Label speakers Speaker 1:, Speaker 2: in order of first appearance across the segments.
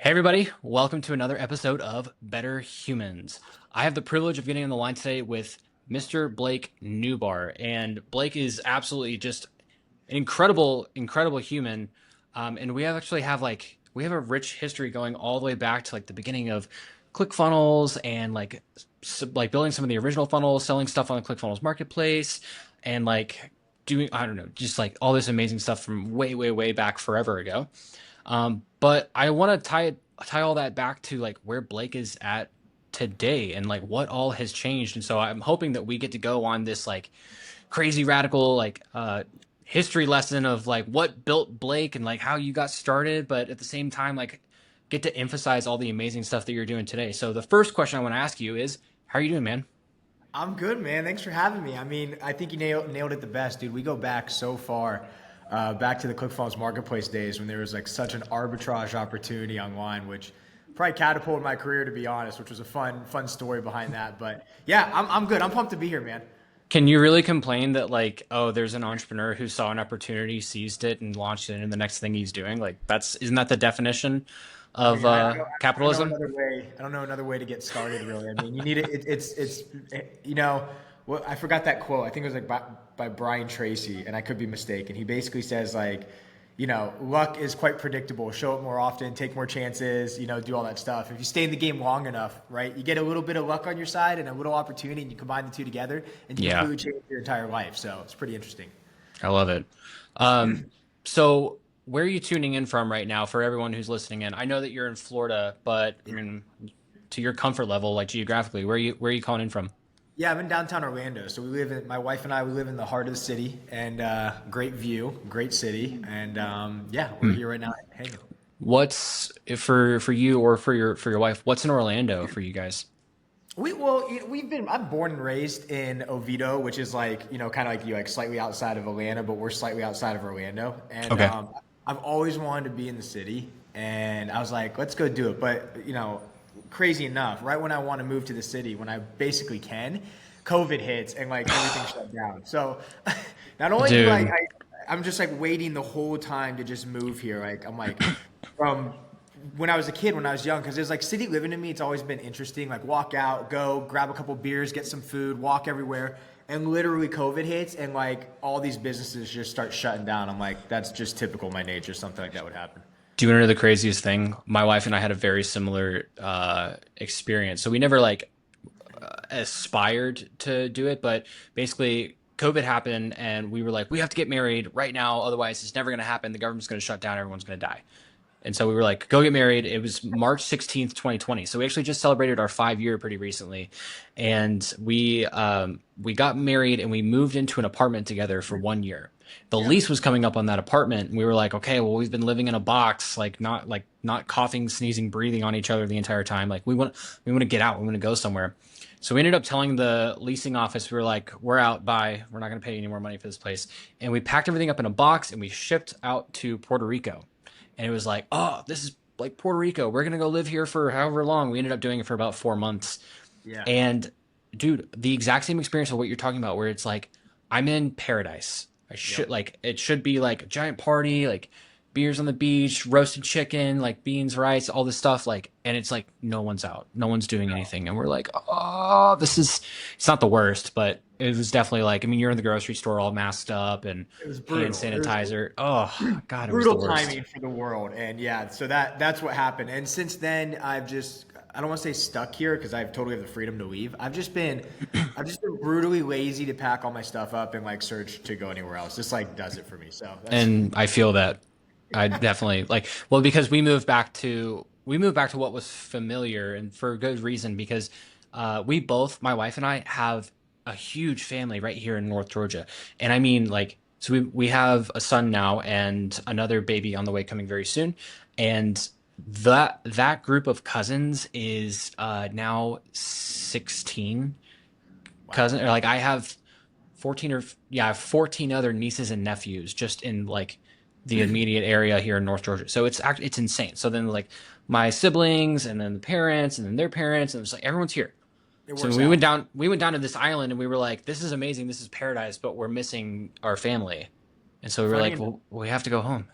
Speaker 1: Hey everybody, welcome to another episode of Better Humans. I have the privilege of getting on the line today with Mr. Blake Nubar, and Blake is absolutely just an incredible human. And we actually have we have a rich history going all the way back to like the beginning of ClickFunnels and like building some of the original funnels, selling stuff on the ClickFunnels Marketplace, and like doing I don't know, just like all this amazing stuff from way back forever ago. But I want to tie all that back to like where Blake is at today and like what all has changed. And so I'm hoping that we get to go on this like crazy radical history lesson of like what built Blake and like how you got started, but at the same time like get to emphasize all the amazing stuff that you're doing today. So the first question I want to ask you is, how are you doing, man?
Speaker 2: I'm good, man. Thanks for having me. I mean, I think you nailed it the best, dude. We go back so far, back to the ClickFunnels Marketplace days when there was like such an arbitrage opportunity online, which probably catapulted my career, to be honest, which was a fun story behind that. But yeah, I'm good. I'm pumped to be here, man.
Speaker 1: Can you really complain that like, oh, there's an entrepreneur who saw an opportunity, seized it, and launched it, and the next thing he's doing, like that's isn't that the definition
Speaker 2: I
Speaker 1: of
Speaker 2: mean, I don't know
Speaker 1: capitalism?
Speaker 2: another way. I don't know another way to get started, really. I mean, you need it. You know, well, I forgot that quote. I think it was like by Brian Tracy, and I could be mistaken. He basically says like, luck is quite predictable. Show it more often, take more chances. Do all that stuff. If you stay in the game long enough, right, you get a little bit of luck on your side and a little opportunity, and you combine the two together, and you
Speaker 1: Yeah,
Speaker 2: completely change your entire life. So it's pretty interesting.
Speaker 1: I love it. Um, so where are you tuning in from right now for everyone who's listening in? I know that you're in Florida, but I mean, to your comfort level, like geographically, where are you calling in from?
Speaker 2: Yeah, I'm in downtown Orlando. So my wife and I, we live in the heart of the city, and great view, great city, and yeah, we're
Speaker 1: Hmm.
Speaker 2: here right now hanging.
Speaker 1: What's for you or for your wife? What's in Orlando for you guys?
Speaker 2: I'm born and raised in Oviedo, which is like kind of like you, like slightly outside of Atlanta, but we're slightly outside of Orlando, and
Speaker 1: Okay.
Speaker 2: I've always wanted to be in the city, and I was like, let's go do it. But crazy enough, right when I want to move to the city, when I basically can, COVID hits and like everything shut down. So not only do
Speaker 1: Dude,
Speaker 2: I'm just like waiting the whole time to just move here. Like I'm like from when I was a kid, when I was young, because there's like city living to me, it's always been interesting. Like walk out, go grab a couple beers, get some food, walk everywhere. And literally COVID hits and like all these businesses just start shutting down. I'm like, that's just typical my nature. Something like that would happen.
Speaker 1: do you want to know the craziest thing? My wife and I had a very similar experience. So we never like aspired to do it, but basically COVID happened and we were like, we have to get married right now, otherwise it's never going to happen. The government's going to shut down, everyone's going to die. And so we were like, go get married. It was March 16th, 2020. So we actually just celebrated our 5 year pretty recently. And we got married and we moved into an apartment together for 1 year. The
Speaker 2: Yeah.
Speaker 1: lease was coming up on that apartment, and we were like, okay, well, we've been living in a box, like not coughing, sneezing, breathing on each other the entire time. Like we want to get out. We want to go somewhere. So we ended up telling the leasing office, we were like, we're out, bye. We're not going to pay any more money for this place. And we packed everything up in a box and we shipped out to Puerto Rico. And it was like, oh, this is like Puerto Rico. We're gonna go live here for however long. We ended up doing it for about 4 months.
Speaker 2: Yeah.
Speaker 1: And dude, the exact same experience of what you're talking about, where it's like, I'm in paradise. I should
Speaker 2: Yep.
Speaker 1: like it should be like a giant party, like beers on the beach, roasted chicken, like beans, rice, all this stuff. Like, and it's like no one's out, no one's doing anything, and we're like, oh, this is. It's not the worst, but it was definitely like, I mean, you're in the grocery store all masked up and
Speaker 2: It was
Speaker 1: hand
Speaker 2: brutal. It was
Speaker 1: sanitizer. Oh God, it was the
Speaker 2: brutal
Speaker 1: worst.
Speaker 2: timing for the world, and yeah, so that's what happened. And since then I don't want to say stuck here because I totally have the freedom to leave. I've just been brutally lazy to pack all my stuff up and like search to go anywhere else. This like does it for me. So that's
Speaker 1: And I feel that I definitely like, well, because we moved back to what was familiar, and for a good reason, because we both, my wife and I, have a huge family right here in North Georgia. And I mean like, so we have a son now and another baby on the way coming very soon. And that group of cousins is now 16
Speaker 2: wow.
Speaker 1: cousin, or like I have 14 or yeah, I have 14 other nieces and nephews just in like the immediate area here in North Georgia. So it's insane. So then like my siblings and then the parents and then their parents, and it's like everyone's here.
Speaker 2: It
Speaker 1: So
Speaker 2: works
Speaker 1: we went
Speaker 2: out.
Speaker 1: down we went down to this island and we were like, this is amazing, this is paradise, but we're missing our family. And so we were
Speaker 2: Funny
Speaker 1: like,
Speaker 2: enough.
Speaker 1: well, we have to go home.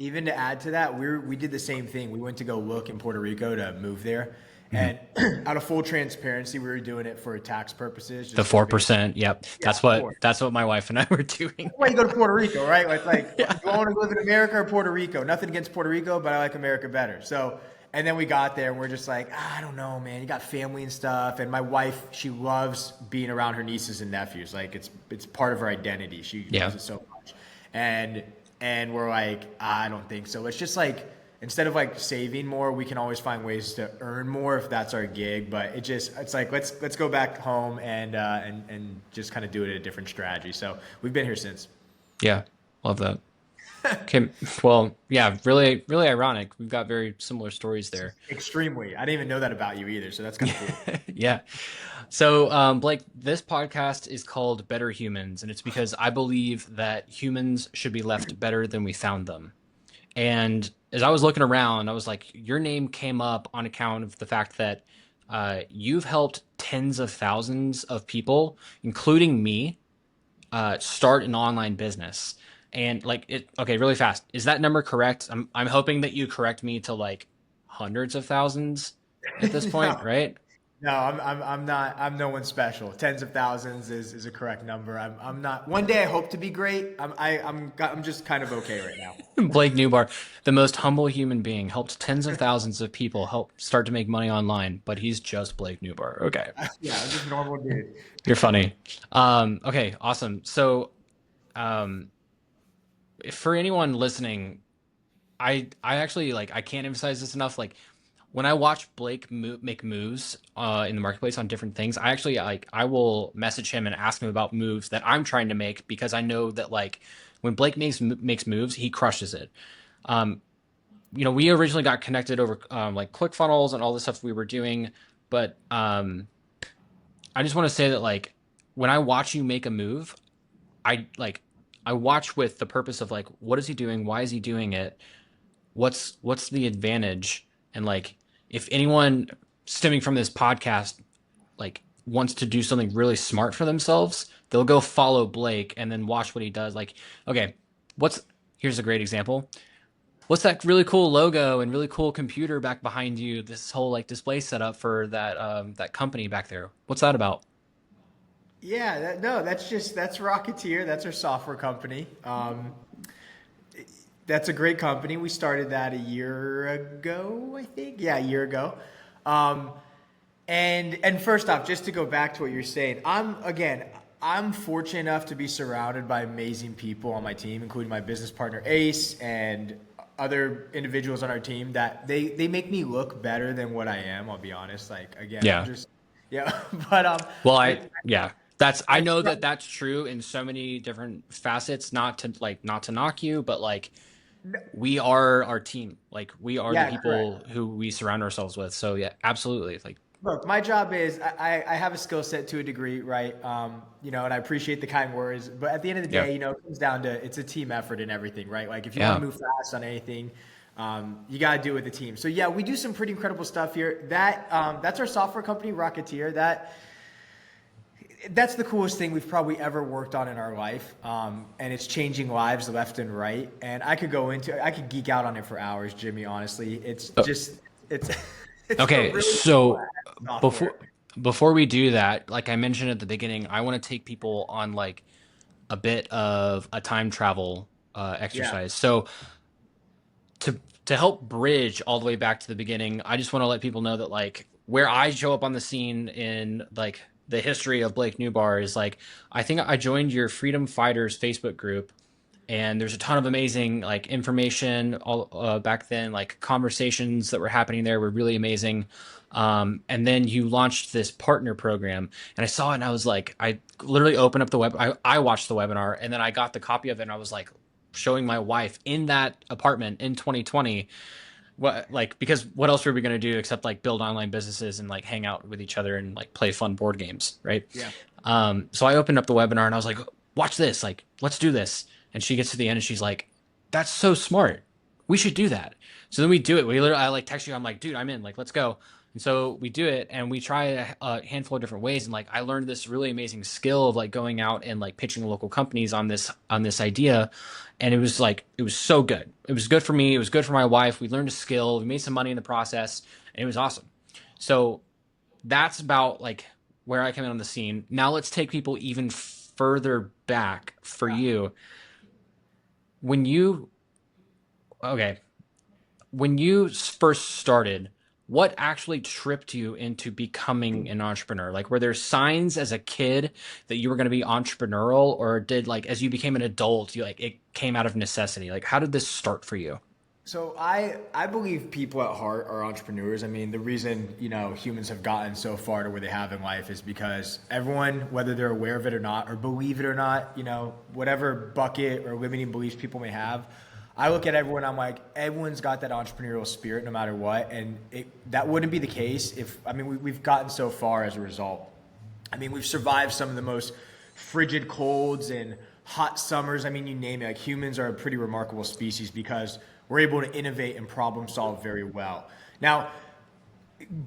Speaker 2: even to add to that, we did the same thing. We went to go look in Puerto Rico to move there,
Speaker 1: Mhm.
Speaker 2: and out of full transparency, we were doing it for tax purposes,
Speaker 1: The
Speaker 2: just because basically,
Speaker 1: 4%. Yep.
Speaker 2: yeah, four.
Speaker 1: That's what my wife and I were doing.
Speaker 2: Why you go to Puerto Rico, right? It's like, do
Speaker 1: Yeah.
Speaker 2: I want to live in America or Puerto Rico? Nothing against Puerto Rico, but I like America better. So, and then we got there and we're just like, I don't know, man. You got family and stuff. And my wife, she loves being around her nieces and nephews. Like it's part of her identity. She
Speaker 1: Yeah.
Speaker 2: loves it so much. And and we're like, I don't think so. It's just like instead of like saving more, we can always find ways to earn more if that's our gig. But it's like let's go back home and just kind of do it a different strategy. So we've been here since.
Speaker 1: Yeah. Love that. Okay. Well, yeah, really, really ironic. We've got very similar stories there.
Speaker 2: Extremely. I didn't even know that about you either, so that's kind of cool.
Speaker 1: Yeah. So, Blake, this podcast is called Better Humans, and it's because I believe that humans should be left better than we found them. And as I was looking around, I was like, your name came up on account of the fact that you've helped tens of thousands of people, including me, start an online business. And like it, okay, really fast. Is that number correct? I'm hoping that you correct me to like hundreds of thousands at this
Speaker 2: No,
Speaker 1: point, right?
Speaker 2: no, I'm not. I'm no one special. Tens of thousands is a correct number. I'm not. One day I hope to be great. I'm just kind of okay right now.
Speaker 1: Blake Nubar, the most humble human being, helped tens of thousands of people help start to make money online, but he's just Blake Nubar. Okay.
Speaker 2: Yeah, I'm just a normal dude.
Speaker 1: You're funny. Okay, awesome. So, um, for anyone listening, I actually like I can't emphasize this enough. Like when I watch Blake make moves in the marketplace on different things, I actually like I will message him and ask him about moves that I'm trying to make because I know that like when Blake makes moves, he crushes it. Um, we originally got connected over like ClickFunnels and all the stuff we were doing, but I just want to say that like when I watch you make a move, I like I watch with the purpose of like what is he doing? Why is he doing it? What's the advantage? And like if anyone stemming from this podcast like wants to do something really smart for themselves, they'll go follow Blake and then watch what he does. Like, okay, what's here's a great example. What's that really cool logo and really cool computer back behind you? This whole like display setup for that company back there. What's that about?
Speaker 2: Yeah, no, that's Rocketeer. That's our software company. That's a great company. We started that a year ago, I think. Yeah, a year ago. Um, and first off, just to go back to what you're saying, I'm fortunate enough to be surrounded by amazing people on my team, including my business partner Ace and other individuals on our team that they make me look better than what I am. I'll be honest. Like again, I'm
Speaker 1: Yeah.
Speaker 2: just yeah, but
Speaker 1: Well,
Speaker 2: I
Speaker 1: yeah, that's I
Speaker 2: I
Speaker 1: know
Speaker 2: try,
Speaker 1: that that's true in so many different facets. Not to knock you, but like we are our team. Like we are the
Speaker 2: yeah, correct.
Speaker 1: people who we surround ourselves with. So yeah, absolutely. Like
Speaker 2: Look, my job is I have a skill set to a degree, right? And I appreciate the kind words, but at the end of the
Speaker 1: yeah,
Speaker 2: day, it comes down to it's a team effort and everything, right? Like if you want to
Speaker 1: yeah.
Speaker 2: move fast on anything, you got to do it with the team. So yeah, we do some pretty incredible stuff here. That's our software company, Rocketeer. That's the coolest thing we've probably ever worked on in our life, and it's changing lives left and right. And I could geek out on it for hours, Jimmy. Honestly, it's it's a
Speaker 1: Okay,
Speaker 2: really cool
Speaker 1: so
Speaker 2: software.
Speaker 1: before before we do that, like I mentioned at the beginning, I want to take people on like a bit of a time travel
Speaker 2: Yeah.
Speaker 1: exercise. So to to help bridge all the way back to the beginning, I just want to let people know that like where I show up on the scene in like the history of Blake Newbar is like I think I joined your Freedom Fighters Facebook group and there's a ton of amazing like information all back then like conversations that were happening there were really amazing, and then you launched this partner program and I saw it and I was like I literally opened up the I watched the webinar and then I got the copy of it and I was like showing my wife in that apartment in 2020 what like because what else were we going to do except like build online businesses and like hang out with each other and like play fun board games, right?
Speaker 2: Yeah.
Speaker 1: So I opened up the webinar and I was like, watch this, like let's do this. And she gets to the end and she's like, that's so smart. we should do that. So then we do it. I like text you. I'm like, dude, I'm in. Like, let's go. And so we do it, and we try a handful of different ways. And like, I learned this really amazing skill of like going out and like pitching local companies on this idea, and it was so good. It was good for me. It was good for my wife. We learned a skill. We made some money in the process, and it was awesome. So that's about like where I come in on the scene. Now let's take people even further back for you. When you okay, when you first started, what actually tripped you into becoming an entrepreneur? Like, were there signs as a kid that you were going to be entrepreneurial, or did like as you became an adult, you like it came out of necessity? Like, how did this start for you?
Speaker 2: So I believe people at heart are entrepreneurs. I mean, the reason, humans have gotten so far to where they have in life is because everyone, whether they're aware of it or not, or believe it or not, whatever bucket or limiting beliefs people may have, I look at everyone, I'm like, everyone's got that entrepreneurial spirit no matter what. And that wouldn't be the case if, I mean, we've gotten so far as a result. I mean, we've survived some of the most frigid colds and hot summers. I mean, you name it. Like, humans are a pretty remarkable species because we're able to innovate and problem solve very well. Now,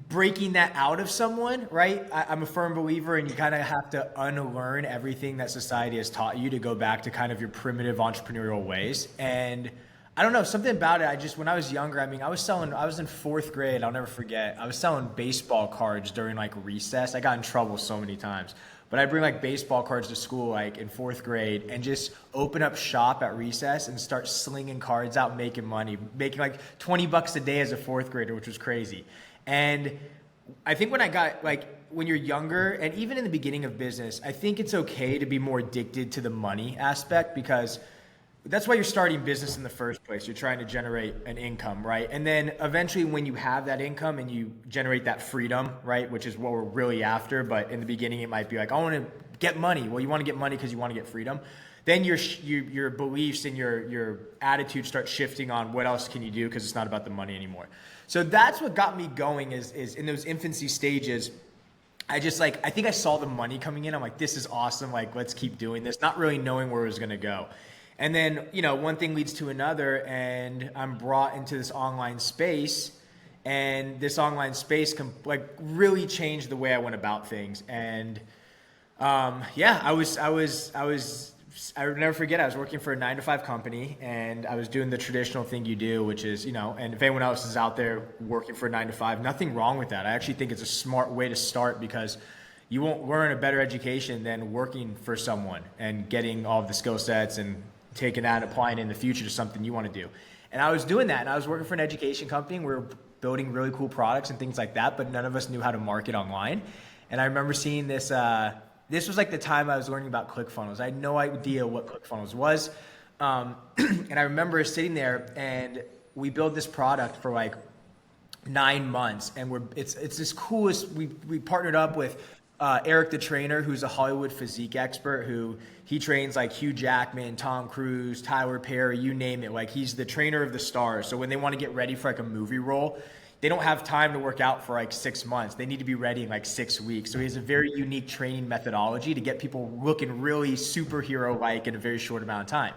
Speaker 2: breaking that out of someone, right? I'm a firm believer, and you kind of have to unlearn everything that society has taught you to go back to kind of your primitive entrepreneurial ways. And I don't know, something about it. When I was younger, I mean, I was in fourth grade. I'll never forget. I was selling baseball cards during like recess. I got in trouble so many times. But I'd bring like baseball cards to school like in fourth grade and just open up shop at recess and start slinging cards out, making money, making like $20 a day as a fourth grader, which was crazy. And I think when you're younger and even in the beginning of business, I think it's okay to be more addicted to the money aspect because that's why you're starting business in the first place. You're trying to generate an income, right? And then eventually when you have that income and you generate that freedom, right, which is what we're really after, but in the beginning it might be like, I want to get money. Well, you want to get money because you want to get freedom. Then your beliefs and your attitude start shifting on what else can you do because it's not about the money anymore. So that's what got me going is in those infancy stages. I think I saw the money coming in. I'm like, this is awesome. Like, let's keep doing this, not really knowing where it was going to go. And then, one thing leads to another, and I'm brought into this online space, and this online space really changed the way I went about things. And I'll never forget, I was working for a 9-to-5 company, and I was doing the traditional thing you do, which is, and if anyone else is out there working for a 9-to-5, nothing wrong with that. I actually think it's a smart way to start because you won't learn a better education than working for someone and getting all of the skill sets and taking that and applying it in the future to something you want to do. And I was doing that, and I was working for an education company, and we were building really cool products and things like that, but none of us knew how to market online. And I remember seeing this, this was like the time I was learning about ClickFunnels. I had no idea what ClickFunnels was. And I remember sitting there, and we built this product for like 9 months, and it's this coolest, we partnered up with Eric the trainer, who's a Hollywood physique expert, he trains like Hugh Jackman, Tom Cruise, Tyler Perry, you name it. Like, he's the trainer of the stars. So when they want to get ready for like a movie role, they don't have time to work out for like 6 months. They need to be ready in like 6 weeks. So he has a very unique training methodology to get people looking really superhero-like in a very short amount of time.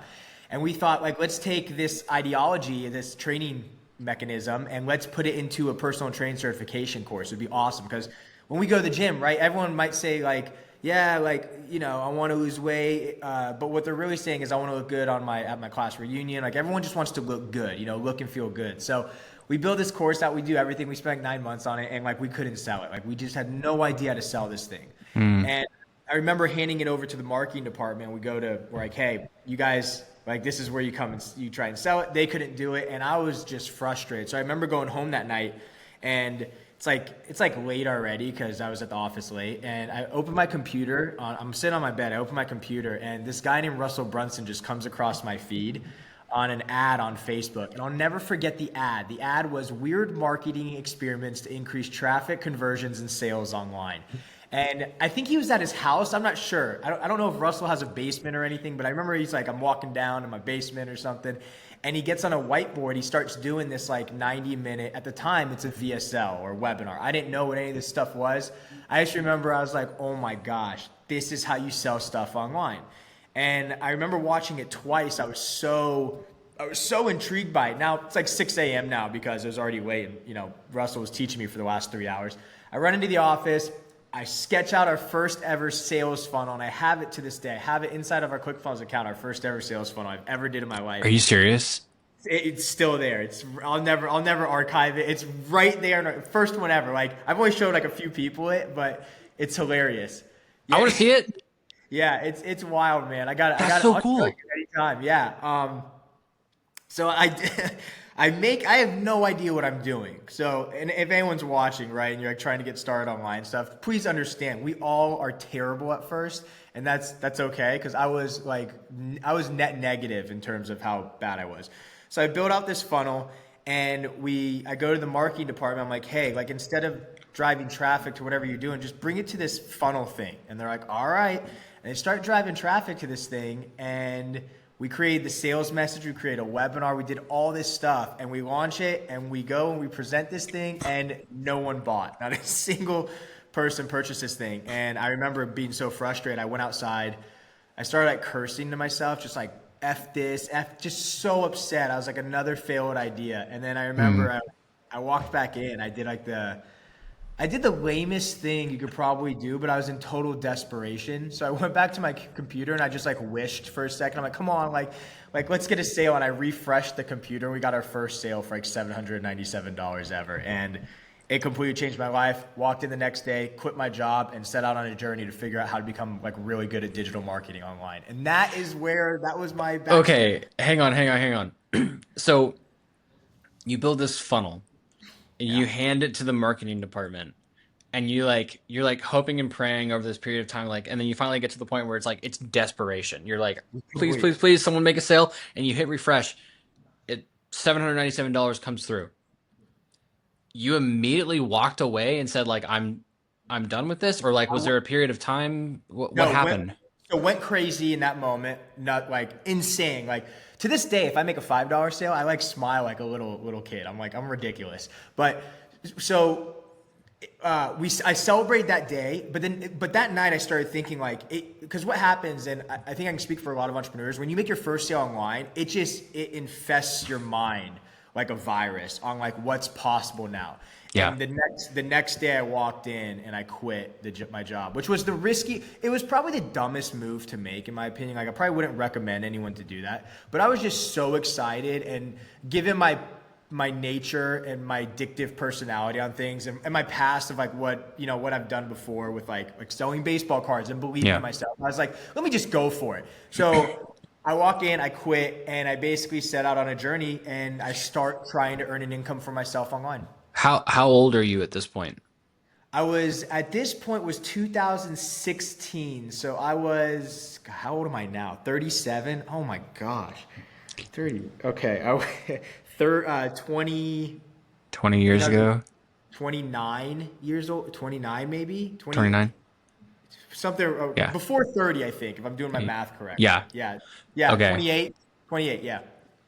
Speaker 2: And we thought, like, let's take this ideology, this training mechanism, and let's put it into a personal training certification course. It'd be awesome because when we go to the gym, right, everyone might say like, yeah, like, I want to lose weight. But what they're really saying is I want to look good at my class reunion. Like, everyone just wants to look good, look and feel good. So we build this course out. We do everything. We spent like 9 months on it, and like we couldn't sell it. Like, we just had no idea how to sell this thing. And I remember handing it over to the marketing department. We're like, hey, you guys, like, this is where you come and you try and sell it. They couldn't do it, and I was just frustrated. So I remember going home that night, and it's like late already because I was at the office late, and I opened my computer. I'm sitting on my bed. I open my computer, and this guy named Russell Brunson just comes across my feed on an ad on Facebook. And I'll never forget the ad. The ad was weird marketing experiments to increase traffic, conversions, and sales online. And I think he was at his house. I'm not sure. I don't know if Russell has a basement or anything, but I remember he's like, I'm walking down in my basement or something, and he gets on a whiteboard. He starts doing this like 90-minute, at the time, it's a VSL or webinar. I didn't know what any of this stuff was. I just remember I was like, oh my gosh, this is how you sell stuff online. And I remember watching it twice. I was so I was so intrigued by it. Now it's like 6 a.m. now because it was already late. And, Russell was teaching me for the last 3 hours. I run into the office. I sketch out our first ever sales funnel, and I have it to this day. I have it inside of our ClickFunnels account, our first ever sales funnel I've ever did in my life.
Speaker 1: Are you serious?
Speaker 2: It's still there. I'll never archive it. It's right there. First one ever. Like I've only showed like a few people it, but it's hilarious. Yeah.
Speaker 1: I want to see it.
Speaker 2: Yeah, it's wild, man.
Speaker 1: That's so cool.
Speaker 2: Show you anytime. Yeah. So I have no idea what I'm doing. So, and if anyone's watching, right, and you're like trying to get started online stuff, please understand we all are terrible at first, and that's okay because I was net negative in terms of how bad I was. So I built out this funnel, and I go to the marketing department. I'm like, hey, like instead of driving traffic to whatever you're doing, just bring it to this funnel thing. And they're like, all right. And they start driving traffic to this thing, and we created the sales message, we created a webinar, we did all this stuff, and we launch it, and we go and we present this thing, and no one bought. Not a single person purchased this thing. And I remember being so frustrated. I went outside, I started like cursing to myself, just like, F this, just so upset. I was like, another failed idea. And then I remember I walked back in, I did the lamest thing you could probably do, but I was in total desperation. So I went back to my computer and I just like wished for a second. I'm like, come on, like let's get a sale. And I refreshed the computer. And we got our first sale for like $797 ever. And it completely changed my life. Walked in the next day, quit my job, and set out on a journey to figure out how to become like really good at digital marketing online. And that was my background.
Speaker 1: Okay, hang on. So you build this funnel, and you hand it to the marketing department, and you're like hoping and praying over this period of time, like, and then you finally get to the point where it's desperation. You're like, please, someone make a sale, and you hit refresh. $797 comes through. You immediately walked away and said like, I'm done with this, or like was there a period of time? What happened?
Speaker 2: Went crazy in that moment, not like insane. Like to this day, if I make a $5 sale, I like smile like a little kid. I'm like, I'm ridiculous. But so I celebrate that day, but that night I started thinking like because what happens, and I think I can speak for a lot of entrepreneurs, when you make your first sale online, it infests your mind like a virus on like what's possible now.
Speaker 1: Yeah.
Speaker 2: And the next day I walked in and I quit my job, which was it was probably the dumbest move to make in my opinion. Like I probably wouldn't recommend anyone to do that, but I was just so excited, and given my nature and my addictive personality on things and my past of like what I've done before with like selling baseball cards and believing in myself, I was like, let me just go for it. So I walk in, I quit, and I basically set out on a journey, and I start trying to earn an income for myself online.
Speaker 1: How old are you at this point?
Speaker 2: At this point was 2016. So I was, how old am I now? 37? Oh my gosh. 30. Okay.
Speaker 1: 20 years ago?
Speaker 2: 29 years old, 29 maybe?
Speaker 1: 29?
Speaker 2: Something before 30, I think, if I'm doing my math correct.
Speaker 1: Yeah.
Speaker 2: Okay. 28, yeah.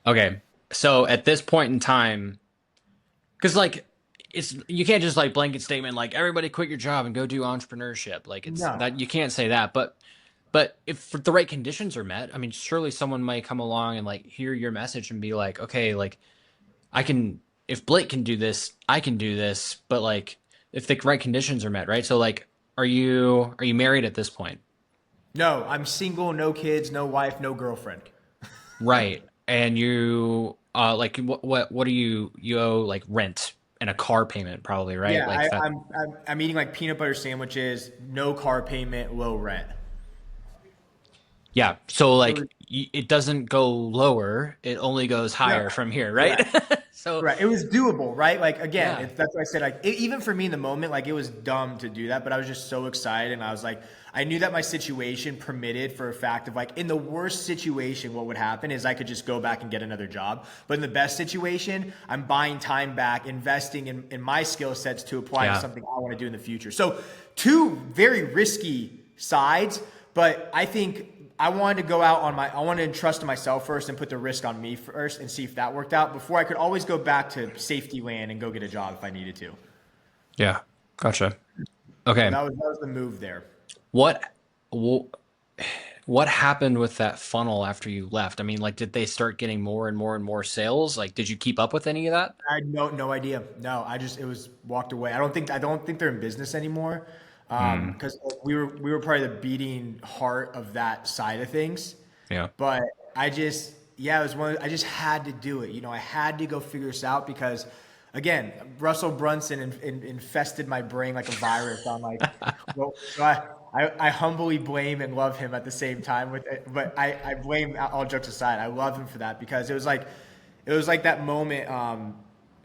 Speaker 1: Okay. So at this point in time, because like you can't just like blanket statement like everybody quit your job and go do entrepreneurship. Like that you can't say that. But if the right conditions are met, I mean, surely someone might come along and like hear your message and be like, okay, like if Blake can do this, I can do this. But like if the right conditions are met, right? So like, are you married at this point?
Speaker 2: No, I'm single, no kids, no wife, no girlfriend.
Speaker 1: Right. And you like what do you owe like rent and a car payment probably, right?
Speaker 2: Yeah,
Speaker 1: like
Speaker 2: I'm eating like peanut butter sandwiches, no car payment, low rent.
Speaker 1: Yeah. So like it doesn't go lower, it only goes higher from here, right? So
Speaker 2: right, it was doable, right? Like again, that's why I said like even for me in the moment, like it was dumb to do that, but I was just so excited, and I was like, I knew that my situation permitted for a fact of like in the worst situation, what would happen is I could just go back and get another job. But in the best situation, I'm buying time back, investing in my skill sets to apply to something I want to do in the future. So two very risky sides, but I think I wanted to go out I wanted to trust in myself first and put the risk on me first and see if that worked out before I could always go back to safety land and go get a job if I needed to.
Speaker 1: Yeah. Gotcha. Okay.
Speaker 2: So that was the move there.
Speaker 1: What What happened with that funnel after you left? I mean, like, did they start getting more and more and more sales? Like, did you keep up with any of that?
Speaker 2: I had no idea. No, it was walked away. I don't think they're in business anymore.
Speaker 1: Hmm.
Speaker 2: Because we were probably the beating heart of that side of things.
Speaker 1: Yeah.
Speaker 2: But yeah, it was I just had to do it. I had to go figure this out because, again, Russell Brunson infested my brain like a virus. I'm like, well, so I humbly blame and love him at the same time. But I blame, all jokes aside, I love him for that because it was like that moment.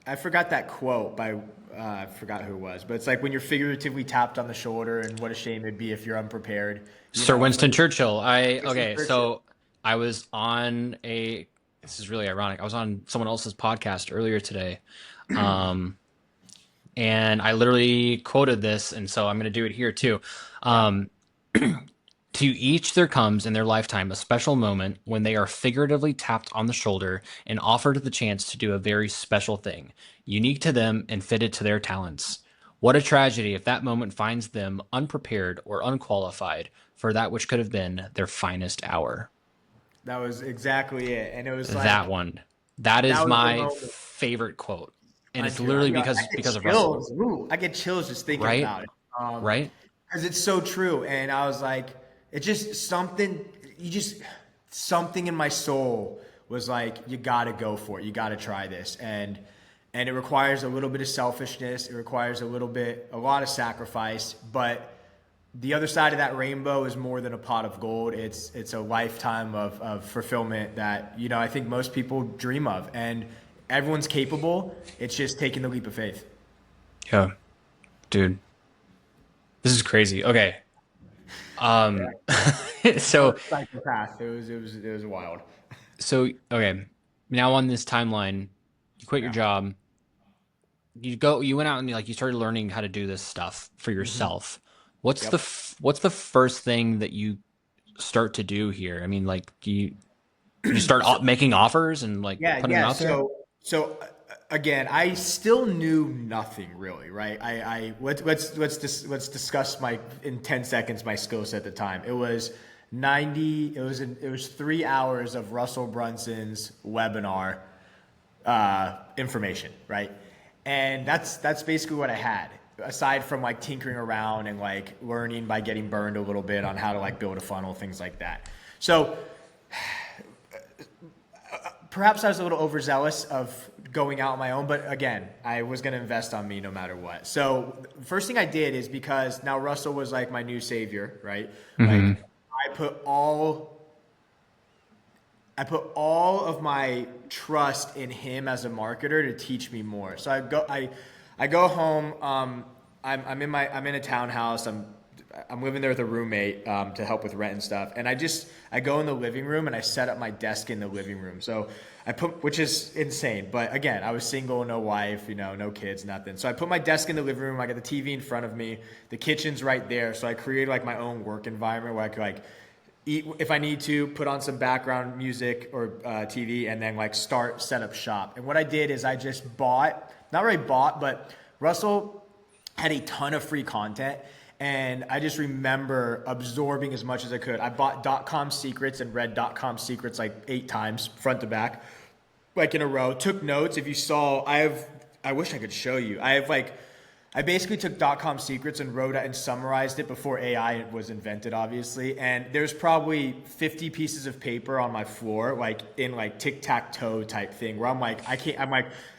Speaker 2: I forgot that quote by I forgot who it was, but it's like when you're figuratively tapped on the shoulder, and what a shame it'd be if you're unprepared.
Speaker 1: Sir
Speaker 2: When
Speaker 1: Winston Churchill.
Speaker 2: Winston
Speaker 1: Okay,
Speaker 2: Churchill.
Speaker 1: so I was on this is really ironic. I was on someone else's podcast earlier today. Um, and I literally quoted this, and so I'm going to do it here too.
Speaker 2: Yeah.
Speaker 1: Um, to each there comes in their lifetime a special moment when they are figuratively tapped on the shoulder and offered the chance to do a very special thing, unique to them and fitted to their talents. What a tragedy if that moment finds them unprepared or unqualified for that which could have been their finest hour.
Speaker 2: That was exactly it. And it was
Speaker 1: That
Speaker 2: like,
Speaker 1: one. That
Speaker 2: that
Speaker 1: is
Speaker 2: was the
Speaker 1: my
Speaker 2: moment.
Speaker 1: favorite quote. And it's
Speaker 2: Dude,
Speaker 1: literally
Speaker 2: I get
Speaker 1: because of Russell.
Speaker 2: chills. Ooh, I get chills just thinking
Speaker 1: Right?
Speaker 2: about it.
Speaker 1: Right?
Speaker 2: Because it's so true. And I was like, it just something in my soul was like, you got to go for it. You got to try this. And it requires a little bit of selfishness. It requires a lot of sacrifice. But the other side of that rainbow is more than a pot of gold. It's a lifetime of fulfillment that, I think most people dream of. And everyone's capable. It's just taking the leap of faith.
Speaker 1: Yeah. Dude, this is crazy. Okay.
Speaker 2: Yeah.
Speaker 1: Um,
Speaker 2: I was
Speaker 1: so,
Speaker 2: a psychopath. It was wild.
Speaker 1: okay. Now on this timeline, you quit your
Speaker 2: Yeah.
Speaker 1: job. You went out and you started learning how to do this stuff for
Speaker 2: Hmm.
Speaker 1: yourself. What's
Speaker 2: Yep.
Speaker 1: what's the first thing that you start to do here? I mean, like, do you start
Speaker 2: So
Speaker 1: making offers and like
Speaker 2: yeah,
Speaker 1: putting them
Speaker 2: yeah.
Speaker 1: out there?
Speaker 2: Again, I still knew nothing really, right? Let's discuss my in 10 seconds my skill set at the time. It was 90. It was 3 hours of Russell Brunson's webinar information, right? And that's basically what I had. Aside from like tinkering around and like learning by getting burned a little bit on how to like build a funnel, things like that. So perhaps I was a little overzealous of going out on my own, but again, I was going to invest on me no matter what. So the first thing I did is, because now Russell was like my new savior, right?
Speaker 1: Mm-hmm.
Speaker 2: Like I put all I put all of my trust in him as a marketer to teach me more. So I go home. I'm in a townhouse. I'm living there with a roommate to help with rent and stuff. And I go in the living room and I set up my desk in the living room. So which is insane. But again, I was single, no wife, no kids, nothing. So I put my desk in the living room. I got the TV in front of me. The kitchen's right there. So I created like my own work environment where I could like eat if I need to, put on some background music or TV, and then like set up shop. And what I did is I just not really bought, but Russell had a ton of free content. And I just remember absorbing as much as I could. I bought .com secrets and read .com secrets like 8 times, front to back, like in a row. Took notes. If you saw, I wish I could show you. I basically took .com secrets and wrote it and summarized it before AI was invented, obviously. And there's probably 50 pieces of paper on my floor, like in like tic-tac-toe type thing, where I'm like,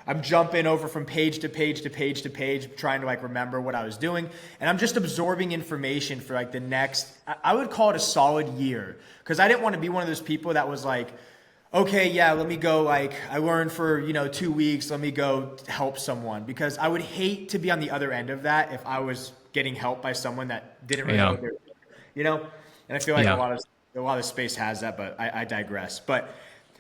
Speaker 2: I'm jumping over from page to page to page to page, trying to like remember what I was doing. And I'm just absorbing information for like the next, I would call it a solid year. Because I didn't want to be one of those people that was like, okay, yeah, let me go. Like I learned for, 2 weeks. Let me go help someone, because I would hate to be on the other end of that if I was getting help by someone that didn't really know
Speaker 1: Yeah.
Speaker 2: what they're doing, you know? And I feel like a
Speaker 1: Yeah.
Speaker 2: lot of space has that, but I digress. But